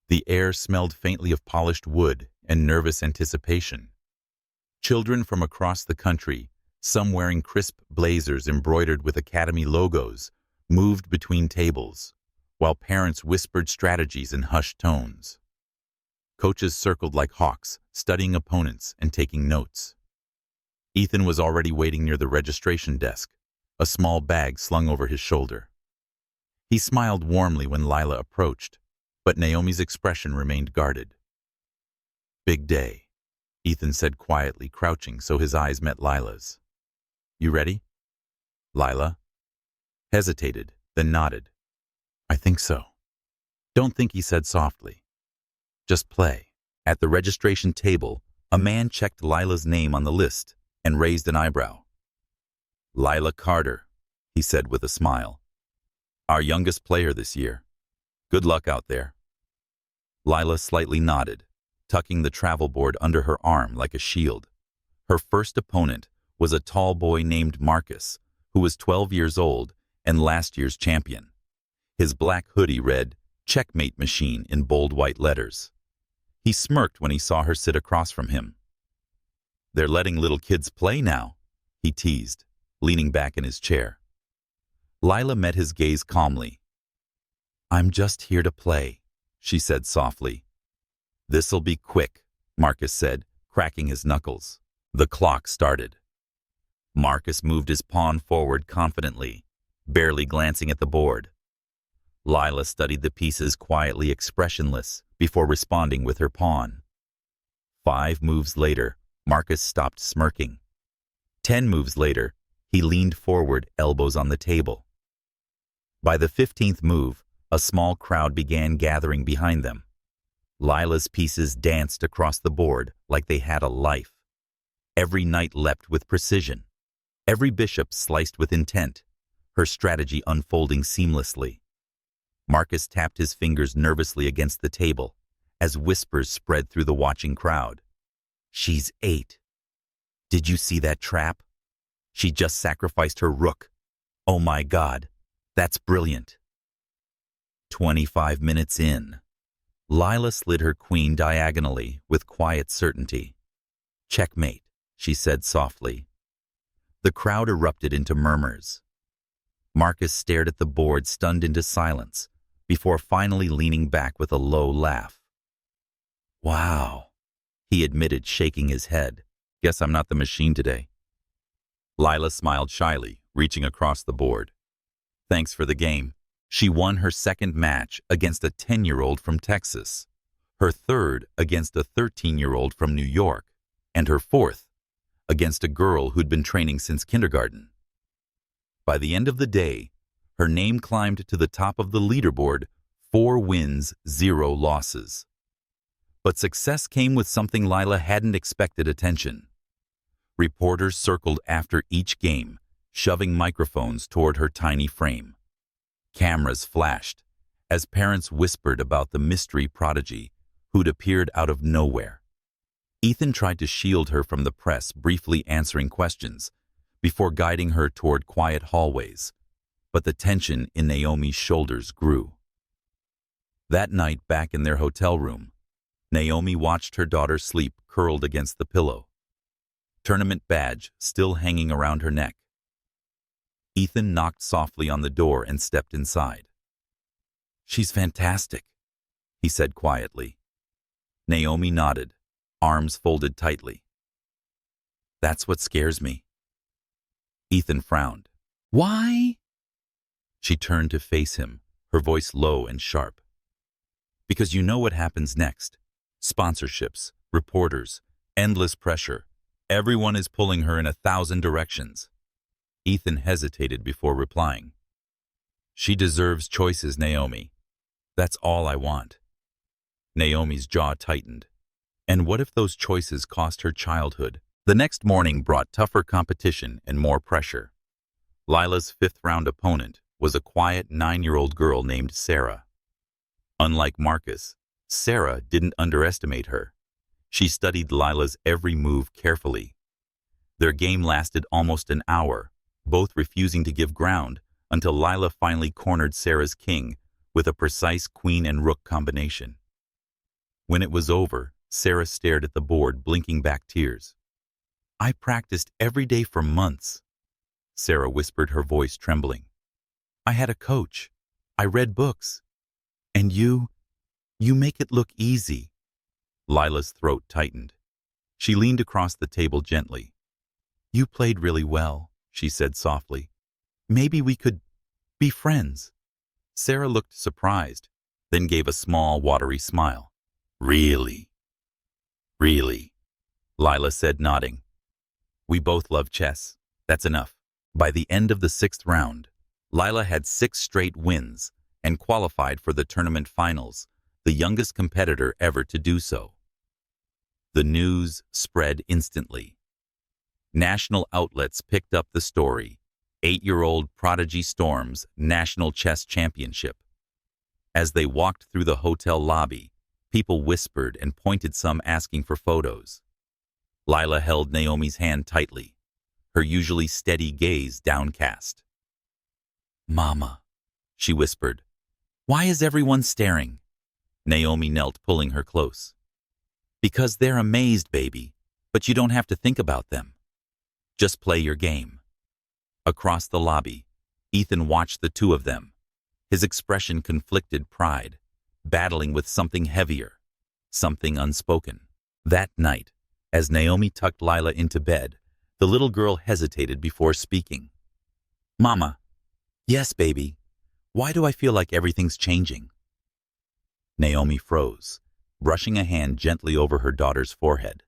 The air smelled faintly of polished wood and nervous anticipation. Children from across the country, some wearing crisp blazers embroidered with academy logos, moved between tables, while parents whispered strategies in hushed tones. Coaches circled like hawks, studying opponents and taking notes. Ethan was already waiting near the registration desk, a small bag slung over his shoulder. He smiled warmly when Lila approached, but Naomi's expression remained guarded. "Big day," Ethan said quietly, crouching so his eyes met Lila's. "You ready?" Lila hesitated, then nodded. "I think so." "Don't think," he said softly. "Just play." At the registration table, a man checked Lila's name on the list and raised an eyebrow. "Lila Carter," he said with a smile. "Our youngest player this year. Good luck out there." Lila slightly nodded, tucking the travel board under her arm like a shield. Her first opponent was a tall boy named Marcus, who was 12 years old and last year's champion. His black hoodie read, "Checkmate Machine" in bold white letters. He smirked when he saw her sit across from him. "They're letting little kids play now," he teased, leaning back in his chair. Lila met his gaze calmly. "I'm just here to play," she said softly. "This'll be quick," Marcus said, cracking his knuckles. The clock started. Marcus moved his pawn forward confidently, barely glancing at the board. Lila studied the pieces quietly, expressionless, before responding with her pawn. 5 moves later, Marcus stopped smirking. 10 moves later, he leaned forward, elbows on the table. By the 15th move, a small crowd began gathering behind them. Lila's pieces danced across the board like they had a life. Every knight leapt with precision. Every bishop sliced with intent, her strategy unfolding seamlessly. Marcus tapped his fingers nervously against the table as whispers spread through the watching crowd. "She's 8. Did you see that trap? She just sacrificed her rook. Oh my God, that's brilliant." 25 minutes in, Lila slid her queen diagonally with quiet certainty. "Checkmate," she said softly. The crowd erupted into murmurs. Marcus stared at the board, stunned into silence, before finally leaning back with a low laugh. "Wow," he admitted, shaking his head. "Guess I'm not the machine today." Lila smiled shyly, reaching across the board. Thanks for the game. She won her second match against a 10-year-old from Texas, her third against a 13-year-old from New York, and her fourth against a girl who'd been training since kindergarten. By the end of the day, her name climbed to the top of the leaderboard, 4 wins, 0 losses. But success came with something Lila hadn't expected: attention. Reporters circled after each game, shoving microphones toward her tiny frame. Cameras flashed as parents whispered about the mystery prodigy who'd appeared out of nowhere. Ethan tried to shield her from the press, briefly answering questions before guiding her toward quiet hallways, but the tension in Naomi's shoulders grew. That night, back in their hotel room, Naomi watched her daughter sleep curled against the pillow, tournament badge still hanging around her neck. Ethan knocked softly on the door and stepped inside. "She's fantastic," he said quietly. Naomi nodded, arms folded tightly. "That's what scares me." Ethan frowned. "Why?" She turned to face him, her voice low and sharp. "Because you know what happens next. Sponsorships, reporters, endless pressure. Everyone is pulling her in 1,000 directions." Ethan hesitated before replying. "She deserves choices, Naomi. That's all I want." Naomi's jaw tightened. And what if those choices cost her childhood? The next morning brought tougher competition and more pressure. Lila's 5th-round opponent was a quiet 9-year-old girl named Sarah. Unlike Marcus, Sarah didn't underestimate her. She studied Lila's every move carefully. Their game lasted almost an hour, both refusing to give ground until Lila finally cornered Sarah's king with a precise queen and rook combination. When it was over, Sarah stared at the board, blinking back tears. "I practiced every day for months," Sarah whispered, her voice trembling. "I had a coach. I read books. And you make it look easy." Lila's throat tightened. She leaned across the table gently. "You played really well," she said softly. "Maybe we could be friends." Sarah looked surprised, then gave a small, watery smile. "Really? Really?" Lila said, nodding. "We both love chess. That's enough." By the end of the 6th round, Lila had 6 straight wins and qualified for the tournament finals, the youngest competitor ever to do so. The news spread instantly. National outlets picked up the story: 8-year-old prodigy storms National Chess Championship. As they walked through the hotel lobby, people whispered and pointed, some asking for photos. Lila held Naomi's hand tightly, her usually steady gaze downcast. "Mama," she whispered, "why is everyone staring?" Naomi knelt, pulling her close. "Because they're amazed, baby, but you don't have to think about them. Just play your game." Across the lobby, Ethan watched the two of them, his expression conflicted: pride, battling with something heavier, something unspoken. That night, as Naomi tucked Lila into bed, the little girl hesitated before speaking. "Mama." "Yes, baby. Why do I feel like everything's changing?" Naomi froze, brushing a hand gently over her daughter's forehead.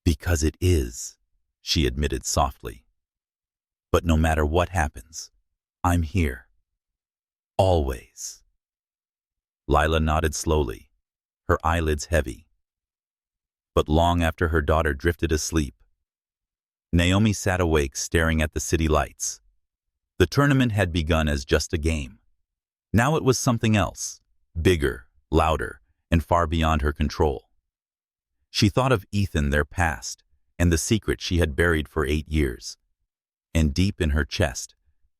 "Because it is," she admitted softly. "But no matter what happens, I'm here. Always." Lila nodded slowly, her eyelids heavy. But long after her daughter drifted asleep, Naomi sat awake, staring at the city lights. The tournament had begun as just a game. Now it was something else, bigger, louder, and far beyond her control. She thought of Ethan, their past, and the secret she had buried for 8 years. And deep in her chest,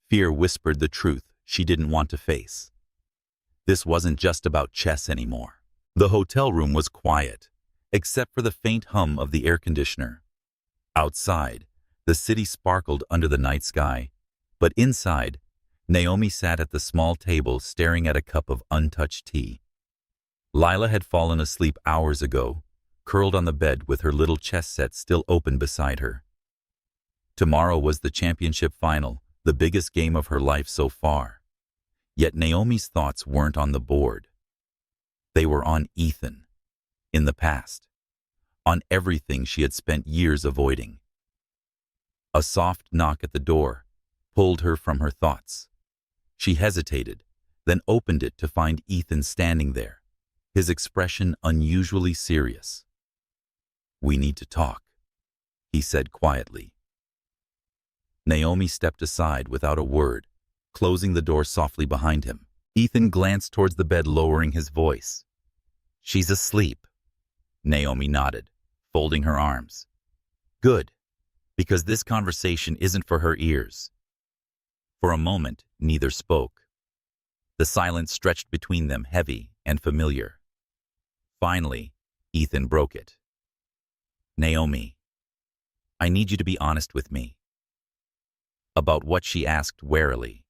fear whispered the truth she didn't want to face. This wasn't just about chess anymore. The hotel room was quiet, except for the faint hum of the air conditioner. Outside, the city sparkled under the night sky, but inside, Naomi sat at the small table staring at a cup of untouched tea. Lila had fallen asleep hours ago, curled on the bed with her little chess set still open beside her. Tomorrow was the championship final, the biggest game of her life so far. Yet Naomi's thoughts weren't on the board. They were on Ethan, in the past, on everything she had spent years avoiding. A soft knock at the door pulled her from her thoughts. She hesitated, then opened it to find Ethan standing there, his expression unusually serious. "We need to talk," he said quietly. Naomi stepped aside without a word, closing the door softly behind him. Ethan glanced towards the bed, lowering his voice. "She's asleep." Naomi nodded, folding her arms. "Good, because this conversation isn't for her ears." For a moment, neither spoke. The silence stretched between them, heavy and familiar. Finally, Ethan broke it. "Naomi, I need you to be honest with me." About what? She asked warily.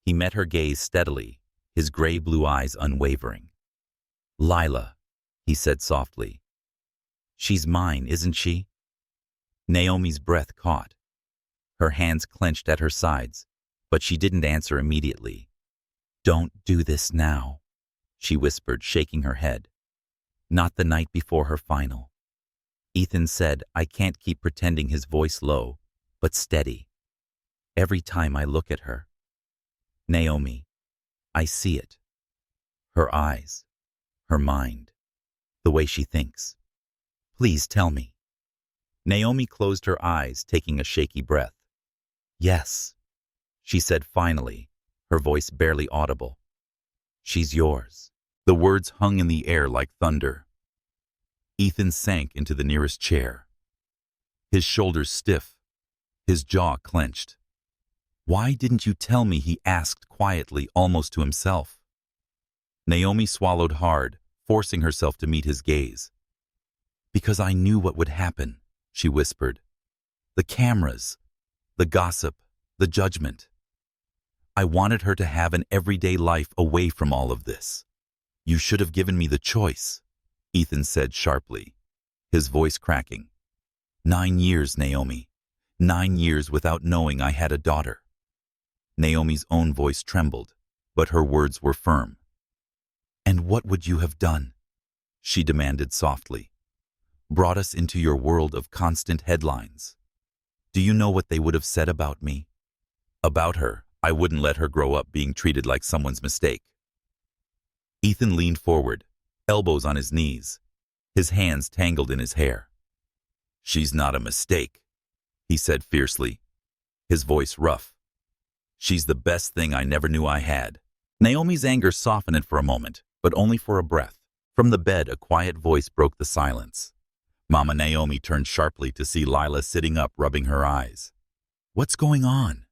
He met her gaze steadily, his gray-blue eyes unwavering. "Lila," he said softly. "She's mine, isn't she?" Naomi's breath caught. Her hands clenched at her sides, but she didn't answer immediately. "Don't do this now," she whispered, shaking her head. "Not the night before her final." Ethan said, "I can't keep pretending," his voice low, but steady. "Every time I look at her, Naomi, I see it. Her eyes, her mind, the way she thinks. Please tell me." Naomi closed her eyes, taking a shaky breath. "Yes," she said finally, her voice barely audible. "She's yours." The words hung in the air like thunder. Ethan sank into the nearest chair, his shoulders stiff, his jaw clenched. "Why didn't you tell me?" he asked quietly, almost to himself. Naomi swallowed hard, forcing herself to meet his gaze. "Because I knew what would happen," she whispered. "The cameras, the gossip, the judgment. I wanted her to have an everyday life away from all of this." "You should have given me the choice," Ethan said sharply, his voice cracking. 9 years, Naomi. 9 years without knowing I had a daughter." Naomi's own voice trembled, but her words were firm. "And what would you have done?" she demanded softly. "Brought us into your world of constant headlines. Do you know what they would have said about me? About her, I wouldn't let her grow up being treated like someone's mistake." Ethan leaned forward, elbows on his knees, his hands tangled in his hair. "She's not a mistake," he said fiercely, his voice rough. "She's the best thing I never knew I had." Naomi's anger softened for a moment, but only for a breath. From the bed, a quiet voice broke the silence. Mama Naomi turned sharply to see Lila sitting up, rubbing her eyes. "What's going on?"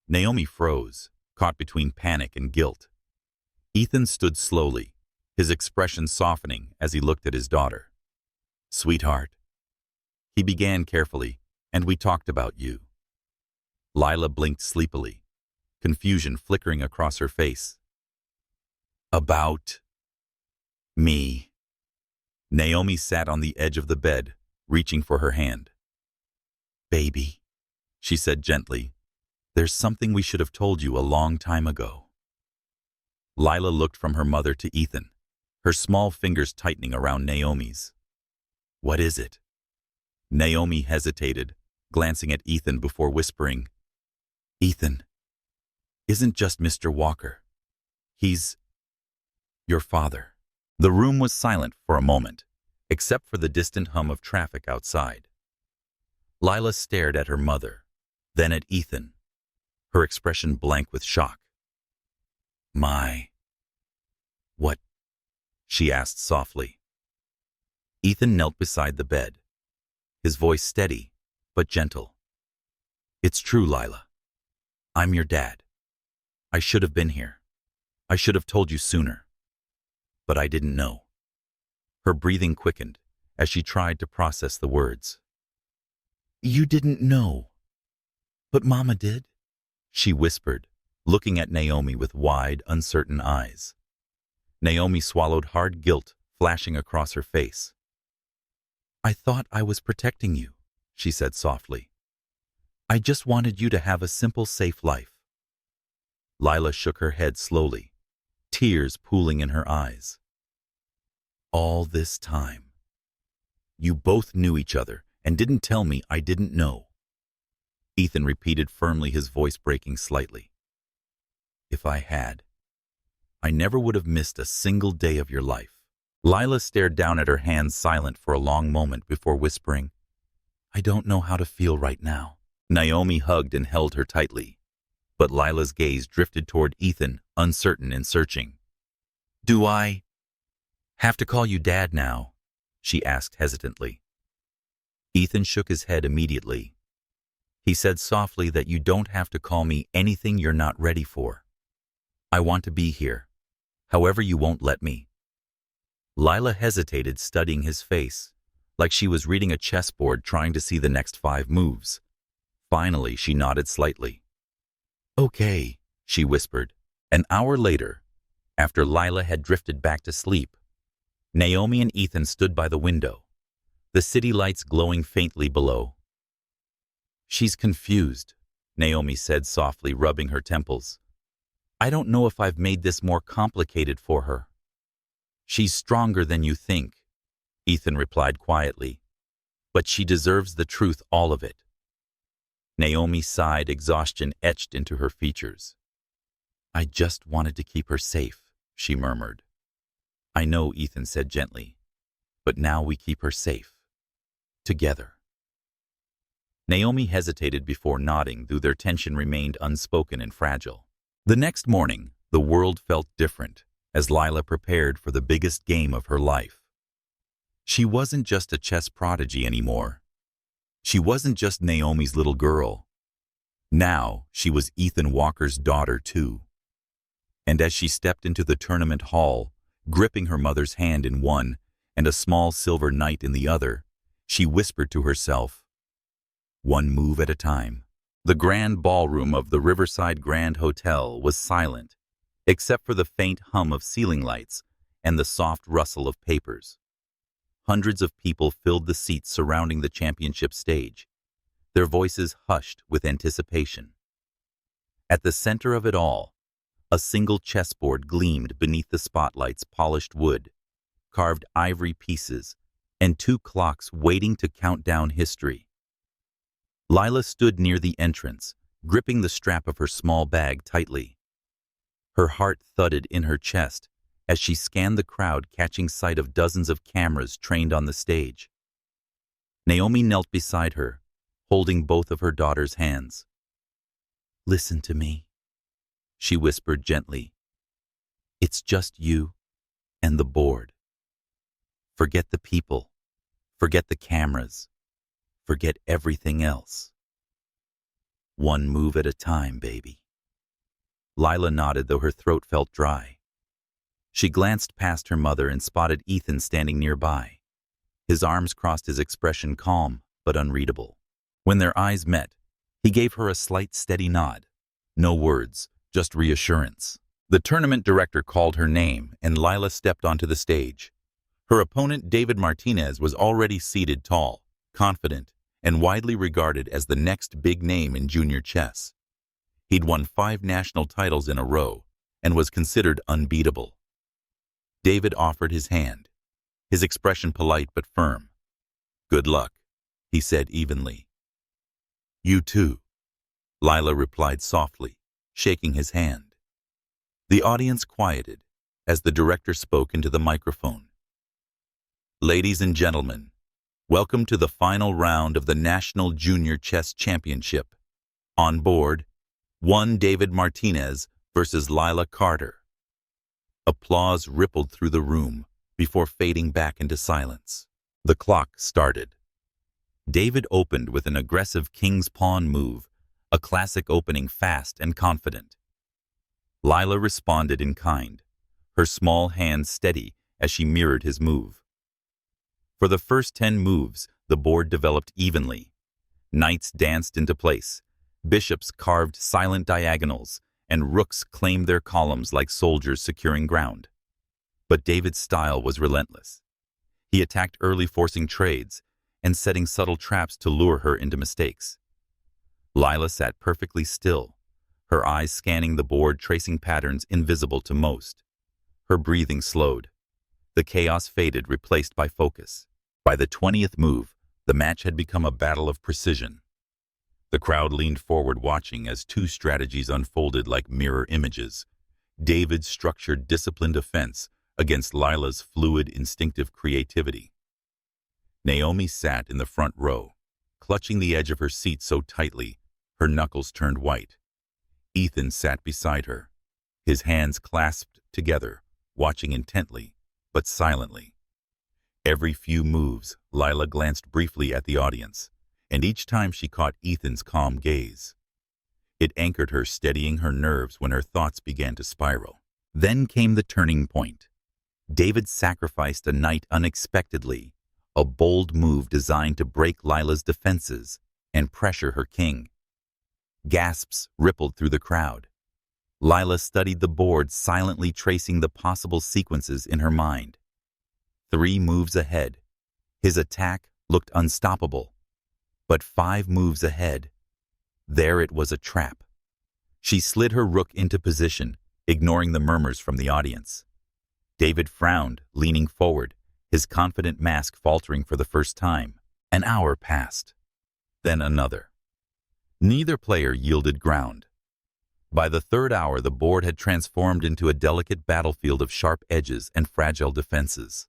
Naomi froze, caught between panic and guilt. Ethan stood slowly, his expression softening as he looked at his daughter. "Sweetheart," he began carefully, "and we talked about you." Lila blinked sleepily, confusion flickering across her face. "About me?" Naomi sat on the edge of the bed, reaching for her hand. "Baby," she said gently, "there's something we should have told you a long time ago." Lila looked from her mother to Ethan, her small fingers tightening around Naomi's. "What is it?" Naomi hesitated, glancing at Ethan before whispering, "Ethan isn't just Mr. Walker. He's your father." The room was silent for a moment, except for the distant hum of traffic outside. Lila stared at her mother, then at Ethan, her expression blank with shock. What?" she asked softly. Ethan knelt beside the bed, his voice steady but gentle. "It's true, Lila. I'm your dad. I should have been here. I should have told you sooner. But I didn't know." Her breathing quickened as she tried to process the words. "You didn't know, but Mama did," she whispered, looking at Naomi with wide, uncertain eyes. Naomi swallowed hard, guilt flashing across her face. "I thought I was protecting you," she said softly. I just wanted you to have a simple, safe life. Lila shook her head slowly, tears pooling in her eyes. All this time. You both knew each other and didn't tell me I didn't know. Ethan repeated firmly, his voice breaking slightly. If I had, I never would have missed a single day of your life. Lila stared down at her hands, silent for a long moment before whispering, I don't know how to feel right now. Naomi hugged and held her tightly, but Lila's gaze drifted toward Ethan, uncertain and searching. Do I have to call you Dad now? She asked hesitantly. Ethan shook his head immediately. He said softly that you don't have to call me anything you're not ready for. I want to be here. However, you won't let me. Lila hesitated, studying his face, like she was reading a chessboard trying to see the next 5 moves. Finally, she nodded slightly. Okay, she whispered. An hour later, after Lila had drifted back to sleep, Naomi and Ethan stood by the window, the city lights glowing faintly below. She's confused, Naomi said softly, rubbing her temples. I don't know if I've made this more complicated for her. She's stronger than you think, Ethan replied quietly, but she deserves the truth, all of it. Naomi sighed, exhaustion etched into her features. I just wanted to keep her safe, she murmured. I know, Ethan said gently, but now we keep her safe. Together. Naomi hesitated before nodding, though their tension remained unspoken and fragile. The next morning, the world felt different as Lila prepared for the biggest game of her life. She wasn't just a chess prodigy anymore. She wasn't just Naomi's little girl. Now she was Ethan Walker's daughter too. And as she stepped into the tournament hall, gripping her mother's hand in one and a small silver knight in the other, she whispered to herself, one move at a time. The grand ballroom of the Riverside Grand Hotel was silent, except for the faint hum of ceiling lights and the soft rustle of papers. Hundreds of people filled the seats surrounding the championship stage, their voices hushed with anticipation. At the center of it all, a single chessboard gleamed beneath the spotlight's polished wood, carved ivory pieces, and 2 clocks waiting to count down history. Lila stood near the entrance, gripping the strap of her small bag tightly. Her heart thudded in her chest as she scanned the crowd, catching sight of dozens of cameras trained on the stage. Naomi knelt beside her, holding both of her daughter's hands. Listen to me, she whispered gently. It's just you and the board. Forget the people, forget the cameras, forget everything else. One move at a time, baby. Lila nodded, though her throat felt dry. She glanced past her mother and spotted Ethan standing nearby. His arms crossed, his expression calm but unreadable. When their eyes met, he gave her a slight, steady nod. No words, just reassurance. The tournament director called her name, and Lila stepped onto the stage. Her opponent, David Martinez, was already seated tall, confident, and widely regarded as the next big name in junior chess. He'd won 5 national titles in a row and was considered unbeatable. David offered his hand, his expression polite but firm. Good luck, he said evenly. You too, Lila replied softly, shaking his hand. The audience quieted as the director spoke into the microphone. Ladies and gentlemen, welcome to the final round of the National Junior Chess Championship. On board, 1 David Martinez versus Lila Carter. Applause rippled through the room before fading back into silence. The clock started. David opened with an aggressive king's pawn move, a classic opening, fast and confident. Lila responded in kind, her small hand steady as she mirrored his move. For the first 10 moves, the board developed evenly. Knights danced into place, bishops carved silent diagonals, and rooks claimed their columns like soldiers securing ground. But David's style was relentless. He attacked early, forcing trades and setting subtle traps to lure her into mistakes. Lila sat perfectly still, her eyes scanning the board, tracing patterns invisible to most. Her breathing slowed. The chaos faded, replaced by focus. By the 20th move, the match had become a battle of precision. The crowd leaned forward, watching as two strategies unfolded like mirror images. David's structured, disciplined offense against Lila's fluid, instinctive creativity. Naomi sat in the front row, clutching the edge of her seat so tightly, her knuckles turned white. Ethan sat beside her, his hands clasped together, watching intently, but silently. Every few moves, Lila glanced briefly at the audience, and each time she caught Ethan's calm gaze. It anchored her, steadying her nerves when her thoughts began to spiral. Then came the turning point. David sacrificed a knight unexpectedly, a bold move designed to break Lila's defenses and pressure her king. Gasps rippled through the crowd. Lila studied the board, silently tracing the possible sequences in her mind. 3 moves ahead, his attack looked unstoppable. But 5 moves ahead, there it was, a trap. She slid her rook into position, ignoring the murmurs from the audience. David frowned, leaning forward, his confident mask faltering for the first time. An hour passed. Then another. Neither player yielded ground. By the 3rd hour, the board had transformed into a delicate battlefield of sharp edges and fragile defenses.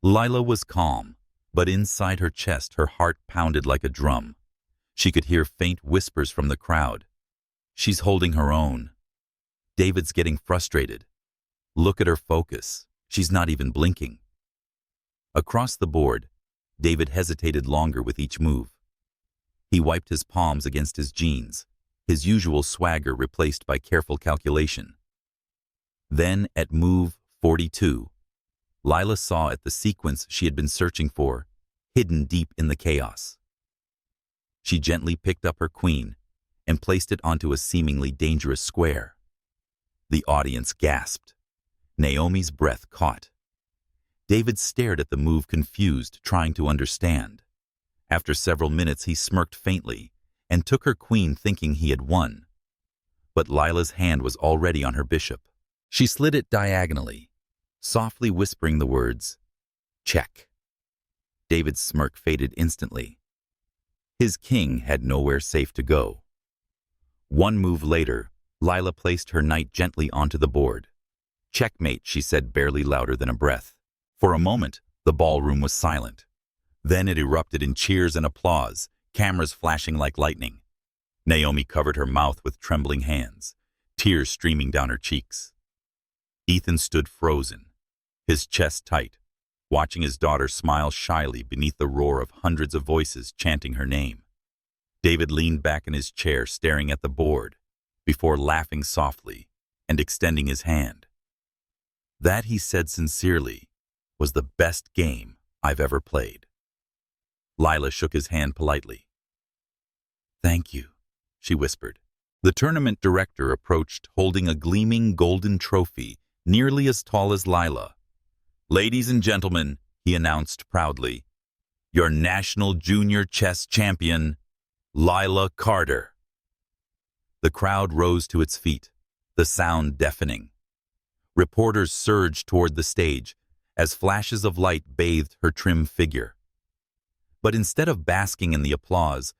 Lila was calm, but inside her chest her heart pounded like a drum. She could hear faint whispers from the crowd. She's holding her own. David's getting frustrated. Look at her focus. She's not even blinking. Across the board, David hesitated longer with each move. He wiped his palms against his jeans, his usual swagger replaced by careful calculation. Then, at move 42, Lila saw the sequence she had been searching for, hidden deep in the chaos. She gently picked up her queen and placed it onto a seemingly dangerous square. The audience gasped. Naomi's breath caught. David stared at the move, confused, trying to understand. After several minutes, he smirked faintly and took her queen, thinking he had won. But Lila's hand was already on her bishop. She slid it diagonally, softly whispering the words, "Check." David's smirk faded instantly. His king had nowhere safe to go. 1 move later, Lila placed her knight gently onto the board. "Checkmate," she said, barely louder than a breath. For a moment, the ballroom was silent. Then it erupted in cheers and applause, cameras flashing like lightning. Naomi covered her mouth with trembling hands, tears streaming down her cheeks. Ethan stood frozen, his chest tight, watching his daughter smile shyly beneath the roar of hundreds of voices chanting her name. David leaned back in his chair, staring at the board, before laughing softly and extending his hand. That, he said sincerely, was the best game I've ever played. Lila shook his hand politely. "Thank you," she whispered. The tournament director approached, holding a gleaming golden trophy nearly as tall as Lila. "Ladies and gentlemen," he announced proudly, "your national junior chess champion, Lila Carter." The crowd rose to its feet, the sound deafening. Reporters surged toward the stage as flashes of light bathed her trim figure. But instead of basking in the applause,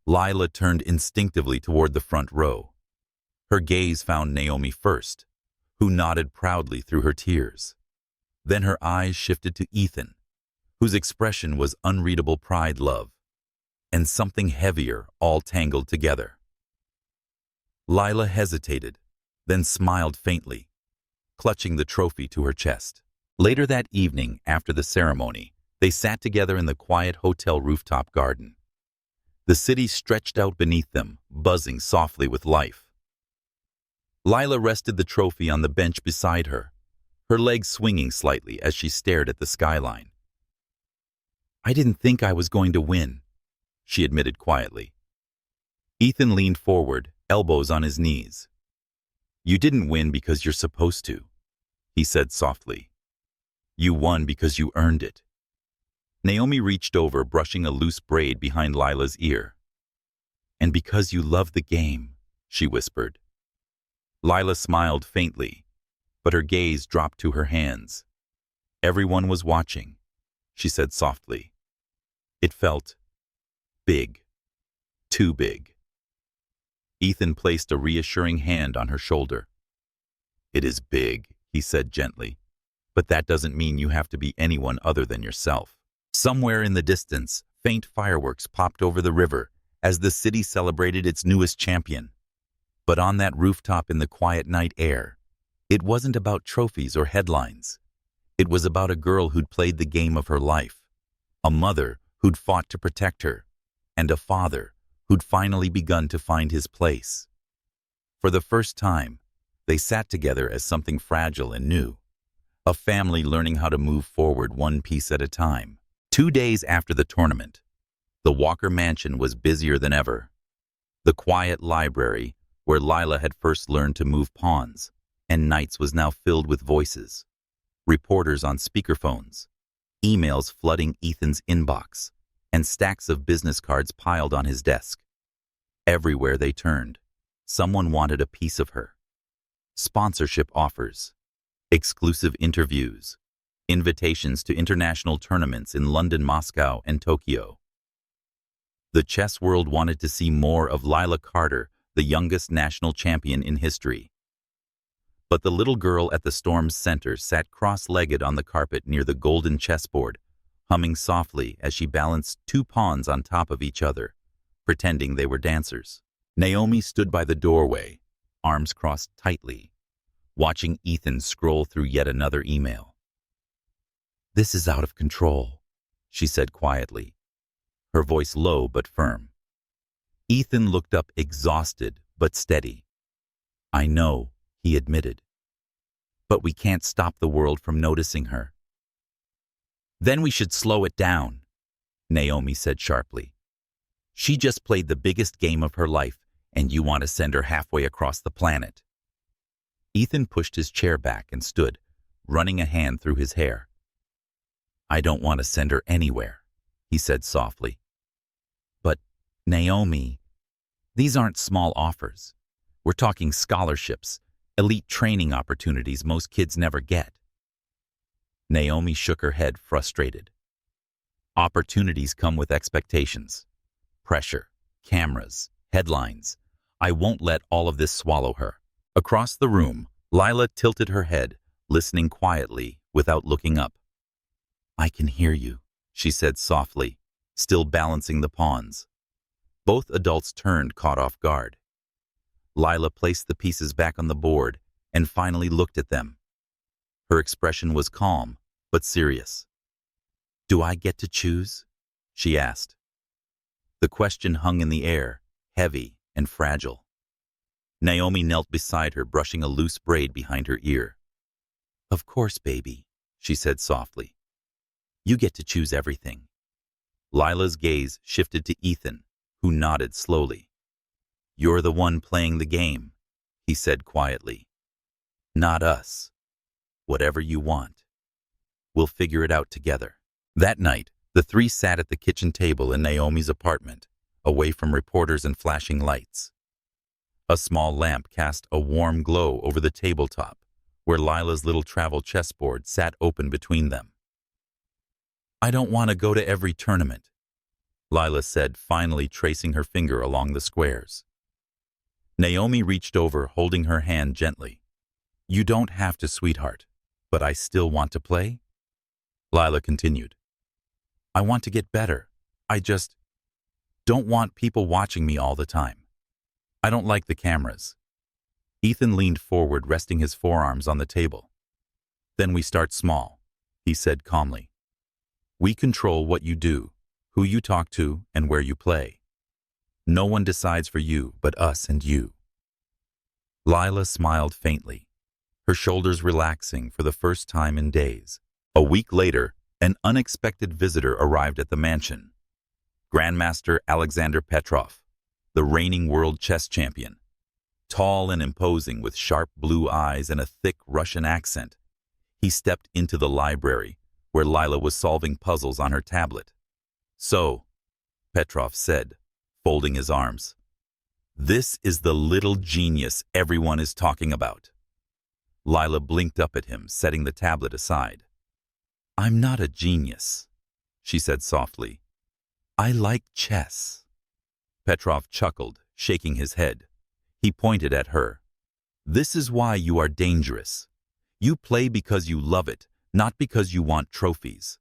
Lila turned instinctively toward the front row. Her gaze found Naomi first, who nodded proudly through her tears. Then her eyes shifted to Ethan, whose expression was unreadable pride, love, and something heavier, all tangled together. Lila hesitated, then smiled faintly, clutching the trophy to her chest. Later that evening, after the ceremony, they sat together in the quiet hotel rooftop garden. The city stretched out beneath them, buzzing softly with life. Lila rested the trophy on the bench beside her, her legs swinging slightly as she stared at the skyline. "I didn't think I was going to win," she admitted quietly. Ethan leaned forward, elbows on his knees. "You didn't win because you're supposed to," he said softly. "You won because you earned it." Naomi reached over, brushing a loose braid behind Lila's ear. And because you love the game, she whispered. Lila smiled faintly, but her gaze dropped to her hands. Everyone was watching, she said softly. It felt big, too big. Ethan placed a reassuring hand on her shoulder. It is big, he said gently, but that doesn't mean you have to be anyone other than yourself. Somewhere in the distance, faint fireworks popped over the river as the city celebrated its newest champion. But on that rooftop in the quiet night air, it wasn't about trophies or headlines. It was about a girl who'd played the game of her life, a mother who'd fought to protect her, and a father who'd finally begun to find his place. For the first time, they sat together as something fragile and new, a family learning how to move forward one piece at a time. 2 days after the tournament, the Walker mansion was busier than ever. The quiet library, where Lila had first learned to move pawns, and nights was now filled with voices, reporters on speakerphones, emails flooding Ethan's inbox, and stacks of business cards piled on his desk. Everywhere they turned, someone wanted a piece of her. Sponsorship offers, exclusive interviews, invitations to international tournaments in London, Moscow, and Tokyo. The chess world wanted to see more of Lila Carter, the youngest national champion in history. But the little girl at the storm's center sat cross-legged on the carpet near the golden chessboard, humming softly as she balanced 2 pawns on top of each other, pretending they were dancers. Naomi stood by the doorway, arms crossed tightly, watching Ethan scroll through yet another email. "This is out of control," she said quietly, her voice low but firm. Ethan looked up exhausted but steady. "I know," he admitted, "but we can't stop the world from noticing her." "Then we should slow it down," Naomi said sharply. "She just played the biggest game of her life, and you want to send her halfway across the planet." Ethan pushed his chair back and stood, running a hand through his hair. "I don't want to send her anywhere," he said softly. "But, Naomi, these aren't small offers. We're talking scholarships, elite training opportunities most kids never get." Naomi shook her head, frustrated. "Opportunities come with expectations. Pressure, cameras, headlines. I won't let all of this swallow her." Across the room, Lila tilted her head, listening quietly, without looking up. "I can hear you," she said softly, still balancing the pawns. Both adults turned, caught off guard. Lila placed the pieces back on the board and finally looked at them. Her expression was calm, but serious. "Do I get to choose?" she asked. The question hung in the air, heavy and fragile. Naomi knelt beside her, brushing a loose braid behind her ear. "Of course, baby," she said softly. "You get to choose everything." Lila's gaze shifted to Ethan, who nodded slowly. "You're the one playing the game," he said quietly. "Not us. Whatever you want. We'll figure it out together." That night, the 3 sat at the kitchen table in Naomi's apartment, away from reporters and flashing lights. A small lamp cast a warm glow over the tabletop, where Lila's little travel chessboard sat open between them. "I don't want to go to every tournament," Lila said, finally tracing her finger along the squares. Naomi reached over, holding her hand gently. "You don't have to, sweetheart, but I still want to play?" Lila continued. "I want to get better. I just don't want people watching me all the time. I don't like the cameras." Ethan leaned forward, resting his forearms on the table. "Then we start small," he said calmly. "We control what you do, who you talk to, and where you play. No one decides for you but us and you." Lila smiled faintly, her shoulders relaxing for the first time in days. A week later, an unexpected visitor arrived at the mansion. Grandmaster Alexander Petrov, the reigning world chess champion. Tall and imposing with sharp blue eyes and a thick Russian accent, he stepped into the library, where Lila was solving puzzles on her tablet. "So," Petrov said, folding his arms, This is the little genius everyone is talking about. Lila blinked up at him, setting the tablet aside. I'm not a genius, she said softly. I like chess. Petrov chuckled, shaking his head. He pointed at her. This is why you are dangerous. You play because you love it, not because you want trophies.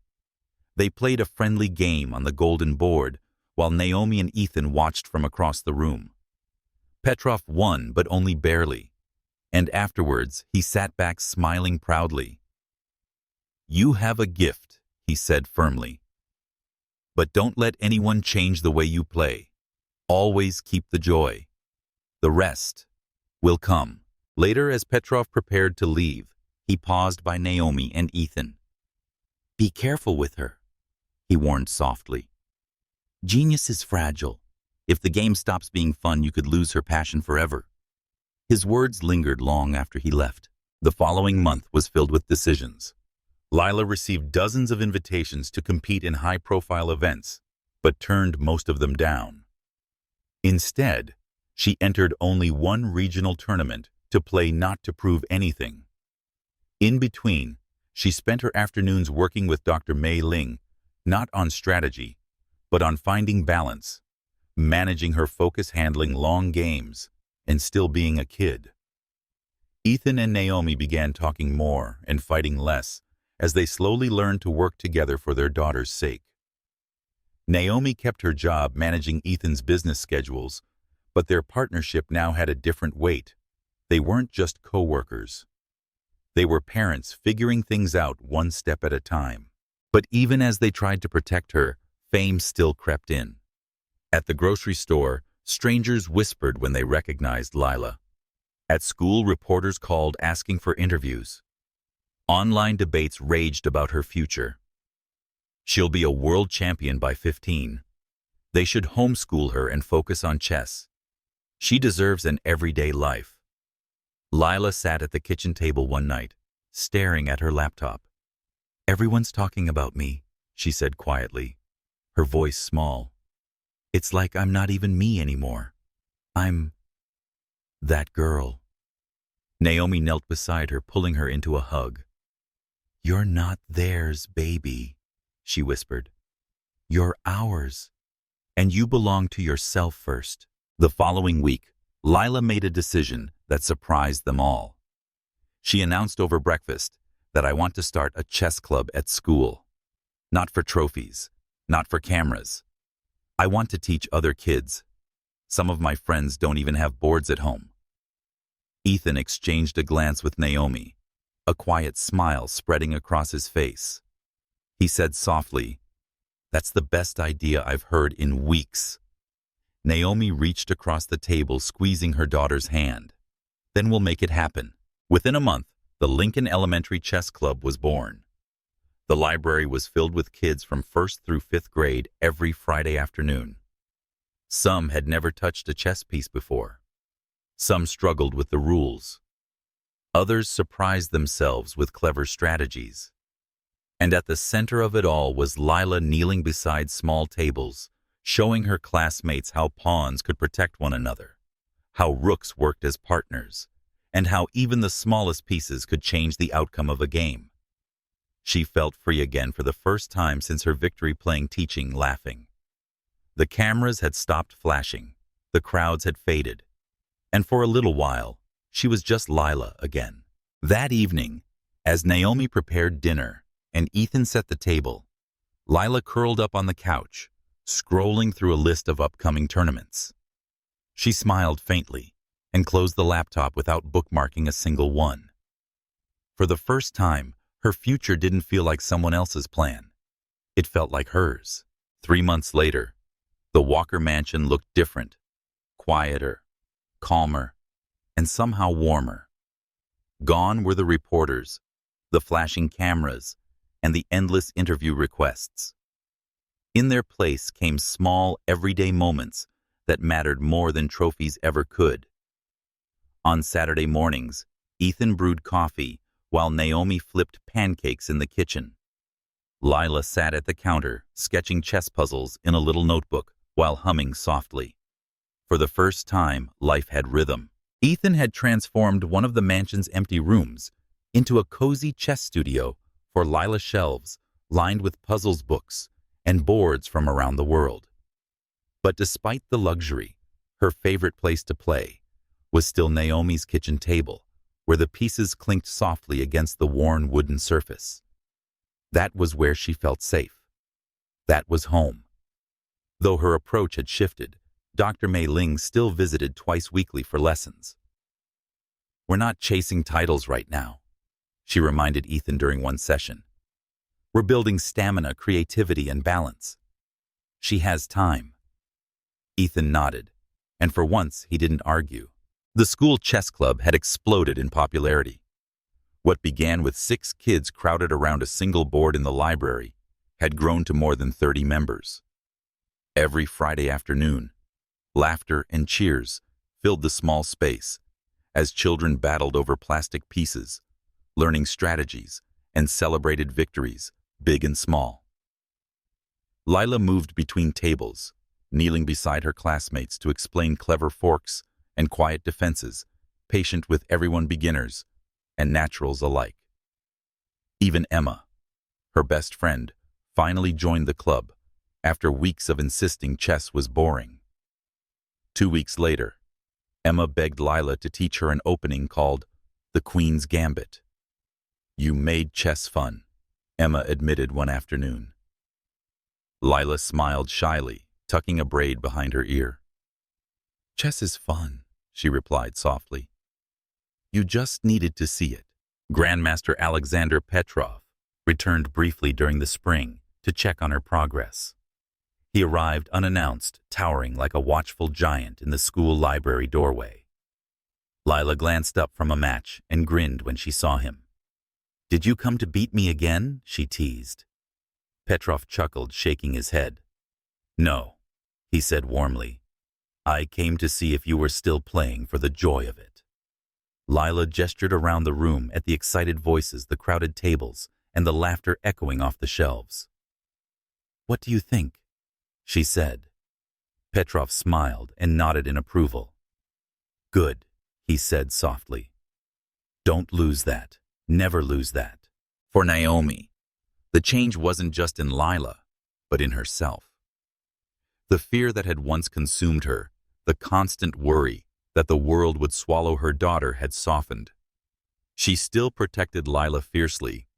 They played a friendly game on the golden board, while Naomi and Ethan watched from across the room. Petrov won, but only barely. And afterwards, he sat back smiling proudly. You have a gift, he said firmly. But don't let anyone change the way you play. Always keep the joy. The rest will come. Later, as Petrov prepared to leave, he paused by Naomi and Ethan. Be careful with her, he warned softly. Genius is fragile. If the game stops being fun, you could lose her passion forever. His words lingered long after he left. The following month was filled with decisions. Lila received dozens of invitations to compete in high-profile events, but turned most of them down. Instead, she entered only one regional tournament to play not to prove anything. In between, she spent her afternoons working with Dr. Mei Ling, not on strategy, but on finding balance, managing her focus, handling long games, and still being a kid. Ethan and Naomi began talking more and fighting less as they slowly learned to work together for their daughter's sake. Naomi kept her job managing Ethan's business schedules, but their partnership now had a different weight. They weren't just co-workers. They were parents figuring things out one step at a time. But even as they tried to protect her, fame still crept in. At the grocery store, strangers whispered when they recognized Lila. At school, reporters called asking for interviews. Online debates raged about her future. She'll be a world champion by 15. They should homeschool her and focus on chess. She deserves an everyday life. Lila sat at the kitchen table one night, staring at her laptop. Everyone's talking about me, she said quietly, her voice small. It's like I'm not even me anymore. I'm that girl. Naomi knelt beside her, pulling her into a hug. You're not theirs, baby, she whispered. You're ours, and you belong to yourself first. The following week, Lila made a decision that surprised them all. She announced over breakfast that I want to start a chess club at school. Not for trophies, not for cameras. I want to teach other kids. Some of my friends don't even have boards at home. Ethan exchanged a glance with Naomi, a quiet smile spreading across his face. He said softly, That's the best idea I've heard in weeks. Naomi reached across the table, squeezing her daughter's hand. Then we'll make it happen. Within a month, the Lincoln Elementary Chess Club was born. The library was filled with kids from 1st through 5th grade every Friday afternoon. Some had never touched a chess piece before. Some struggled with the rules. Others surprised themselves with clever strategies. And at the center of it all was Lila kneeling beside small tables, showing her classmates how pawns could protect one another, how rooks worked as partners, and how even the smallest pieces could change the outcome of a game. She felt free again for the first time since her victory playing, teaching, laughing. The cameras had stopped flashing, the crowds had faded, and for a little while, she was just Lila again. That evening, as Naomi prepared dinner and Ethan set the table, Lila curled up on the couch, scrolling through a list of upcoming tournaments. She smiled faintly and closed the laptop without bookmarking a single one. For the first time, her future didn't feel like someone else's plan. It felt like hers. 3 months later, the Walker mansion looked different, quieter, calmer, and somehow warmer. Gone were the reporters, the flashing cameras, and the endless interview requests. In their place came small, everyday moments that mattered more than trophies ever could. On Saturday mornings, Ethan brewed coffee while Naomi flipped pancakes in the kitchen. Lila sat at the counter, sketching chess puzzles in a little notebook while humming softly. For the first time, life had rhythm. Ethan had transformed one of the mansion's empty rooms into a cozy chess studio for Lila, shelves lined with puzzles books and boards from around the world. But despite the luxury, her favorite place to play was still Naomi's kitchen table, where the pieces clinked softly against the worn wooden surface. That was where she felt safe. That was home. Though her approach had shifted, Dr. Mei Ling still visited twice weekly for lessons. "We're not chasing titles right now," she reminded Ethan during one session. "We're building stamina, creativity, and balance. She has time." Ethan nodded, and for once he didn't argue. The school chess club had exploded in popularity. What began with 6 kids crowded around a single board in the library had grown to more than 30 members. Every Friday afternoon, laughter and cheers filled the small space as children battled over plastic pieces, learning strategies, and celebrated victories, big and small. Lila moved between tables, kneeling beside her classmates to explain clever forks and quiet defenses, patient with everyone, beginners and naturals alike. Even Emma, her best friend, finally joined the club after weeks of insisting chess was boring. 2 weeks later, Emma begged Lila to teach her an opening called The Queen's Gambit. "You made chess fun," Emma admitted one afternoon. Lila smiled shyly, tucking a braid behind her ear. "Chess is fun," she replied softly. "You just needed to see it." Grandmaster Alexander Petrov returned briefly during the spring to check on her progress. He arrived unannounced, towering like a watchful giant in the school library doorway. Lila glanced up from a match and grinned when she saw him. "Did you come to beat me again?" she teased. Petrov chuckled, shaking his head. "No," he said warmly. "I came to see if you were still playing for the joy of it." Lila gestured around the room at the excited voices, the crowded tables, and the laughter echoing off the shelves. "What do you think?" she said. Petrov smiled and nodded in approval. "Good," he said softly. "Don't lose that. Never lose that." For Naomi, the change wasn't just in Lila, but in herself. The fear that had once consumed her, the constant worry that the world would swallow her daughter, had softened. She still protected Lila fiercely,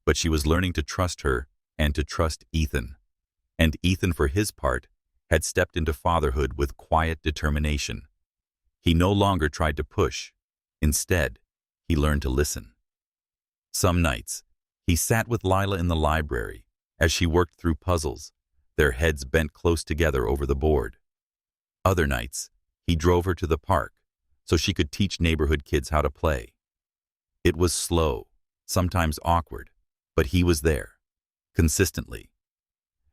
but she was learning to trust her and to trust Ethan. And Ethan, for his part, had stepped into fatherhood with quiet determination. He no longer tried to push. Instead, he learned to listen. Some nights, he sat with Lila in the library as she worked through puzzles, their heads bent close together over the board. Other nights, he drove her to the park so she could teach neighborhood kids how to play. It was slow, sometimes awkward, but he was there, consistently.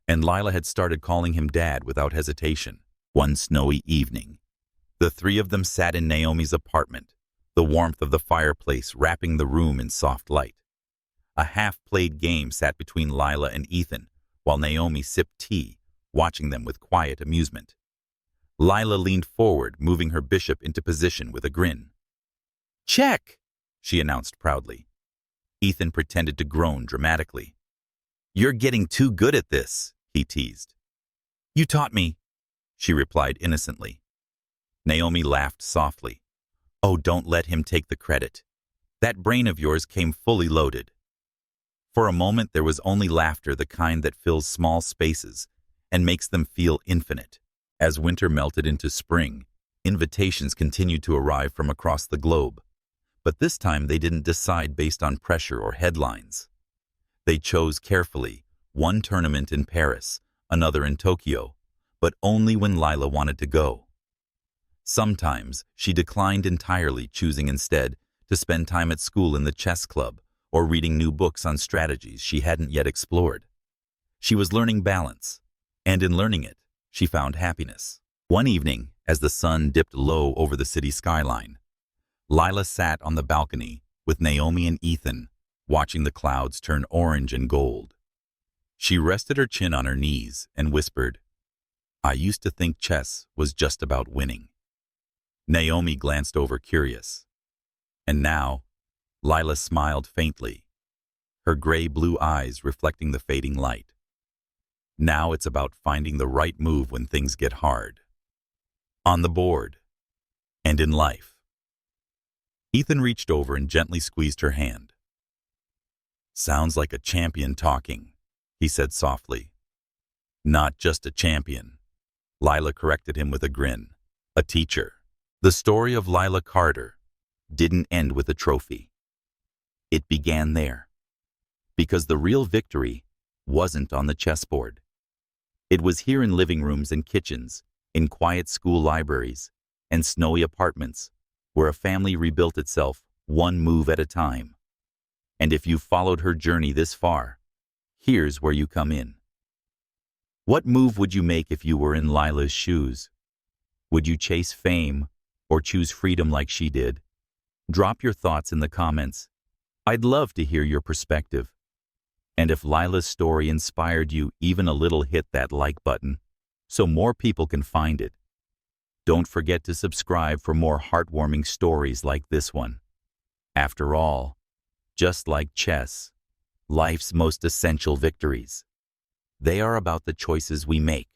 And Lila had started calling him Dad without hesitation. One snowy evening, the 3 of them sat in Naomi's apartment, the warmth of the fireplace wrapping the room in soft light. A half-played game sat between Lila and Ethan, while Naomi sipped tea, watching them with quiet amusement. Lila leaned forward, moving her bishop into position with a grin. "Check!" she announced proudly. Ethan pretended to groan dramatically. "You're getting too good at this," he teased. "You taught me," she replied innocently. Naomi laughed softly. "Oh, don't let him take the credit. That brain of yours came fully loaded." For a moment there was only laughter, the kind that fills small spaces and makes them feel infinite. As winter melted into spring, invitations continued to arrive from across the globe. But this time they didn't decide based on pressure or headlines. They chose carefully, one tournament in Paris, another in Tokyo, but only when Lila wanted to go. Sometimes she declined entirely, choosing instead to spend time at school in the chess club or reading new books on strategies she hadn't yet explored. She was learning balance, and in learning it, she found happiness. One evening, as the sun dipped low over the city skyline, Lila sat on the balcony with Naomi and Ethan, watching the clouds turn orange and gold. She rested her chin on her knees and whispered, I used to think chess was just about winning. Naomi glanced over curious. And now, Lila smiled faintly, her gray-blue eyes reflecting the fading light. Now it's about finding the right move when things get hard. On the board. And in life. Ethan reached over and gently squeezed her hand. Sounds like a champion talking, he said softly. Not just a champion. Lila corrected him with a grin. A teacher. The story of Lila Carter didn't end with a trophy. It began there. Because the real victory wasn't on the chessboard. It was here in living rooms and kitchens, in quiet school libraries, and snowy apartments, where a family rebuilt itself one move at a time. And if you've followed her journey this far, here's where you come in. What move would you make if you were in Lila's shoes? Would you chase fame or choose freedom like she did? Drop your thoughts in the comments. I'd love to hear your perspective. And if Lila's story inspired you even a little, hit that like button so more people can find it. Don't forget to subscribe for more heartwarming stories like this one. After all, just like chess, life's most essential victories, they are about the choices we make.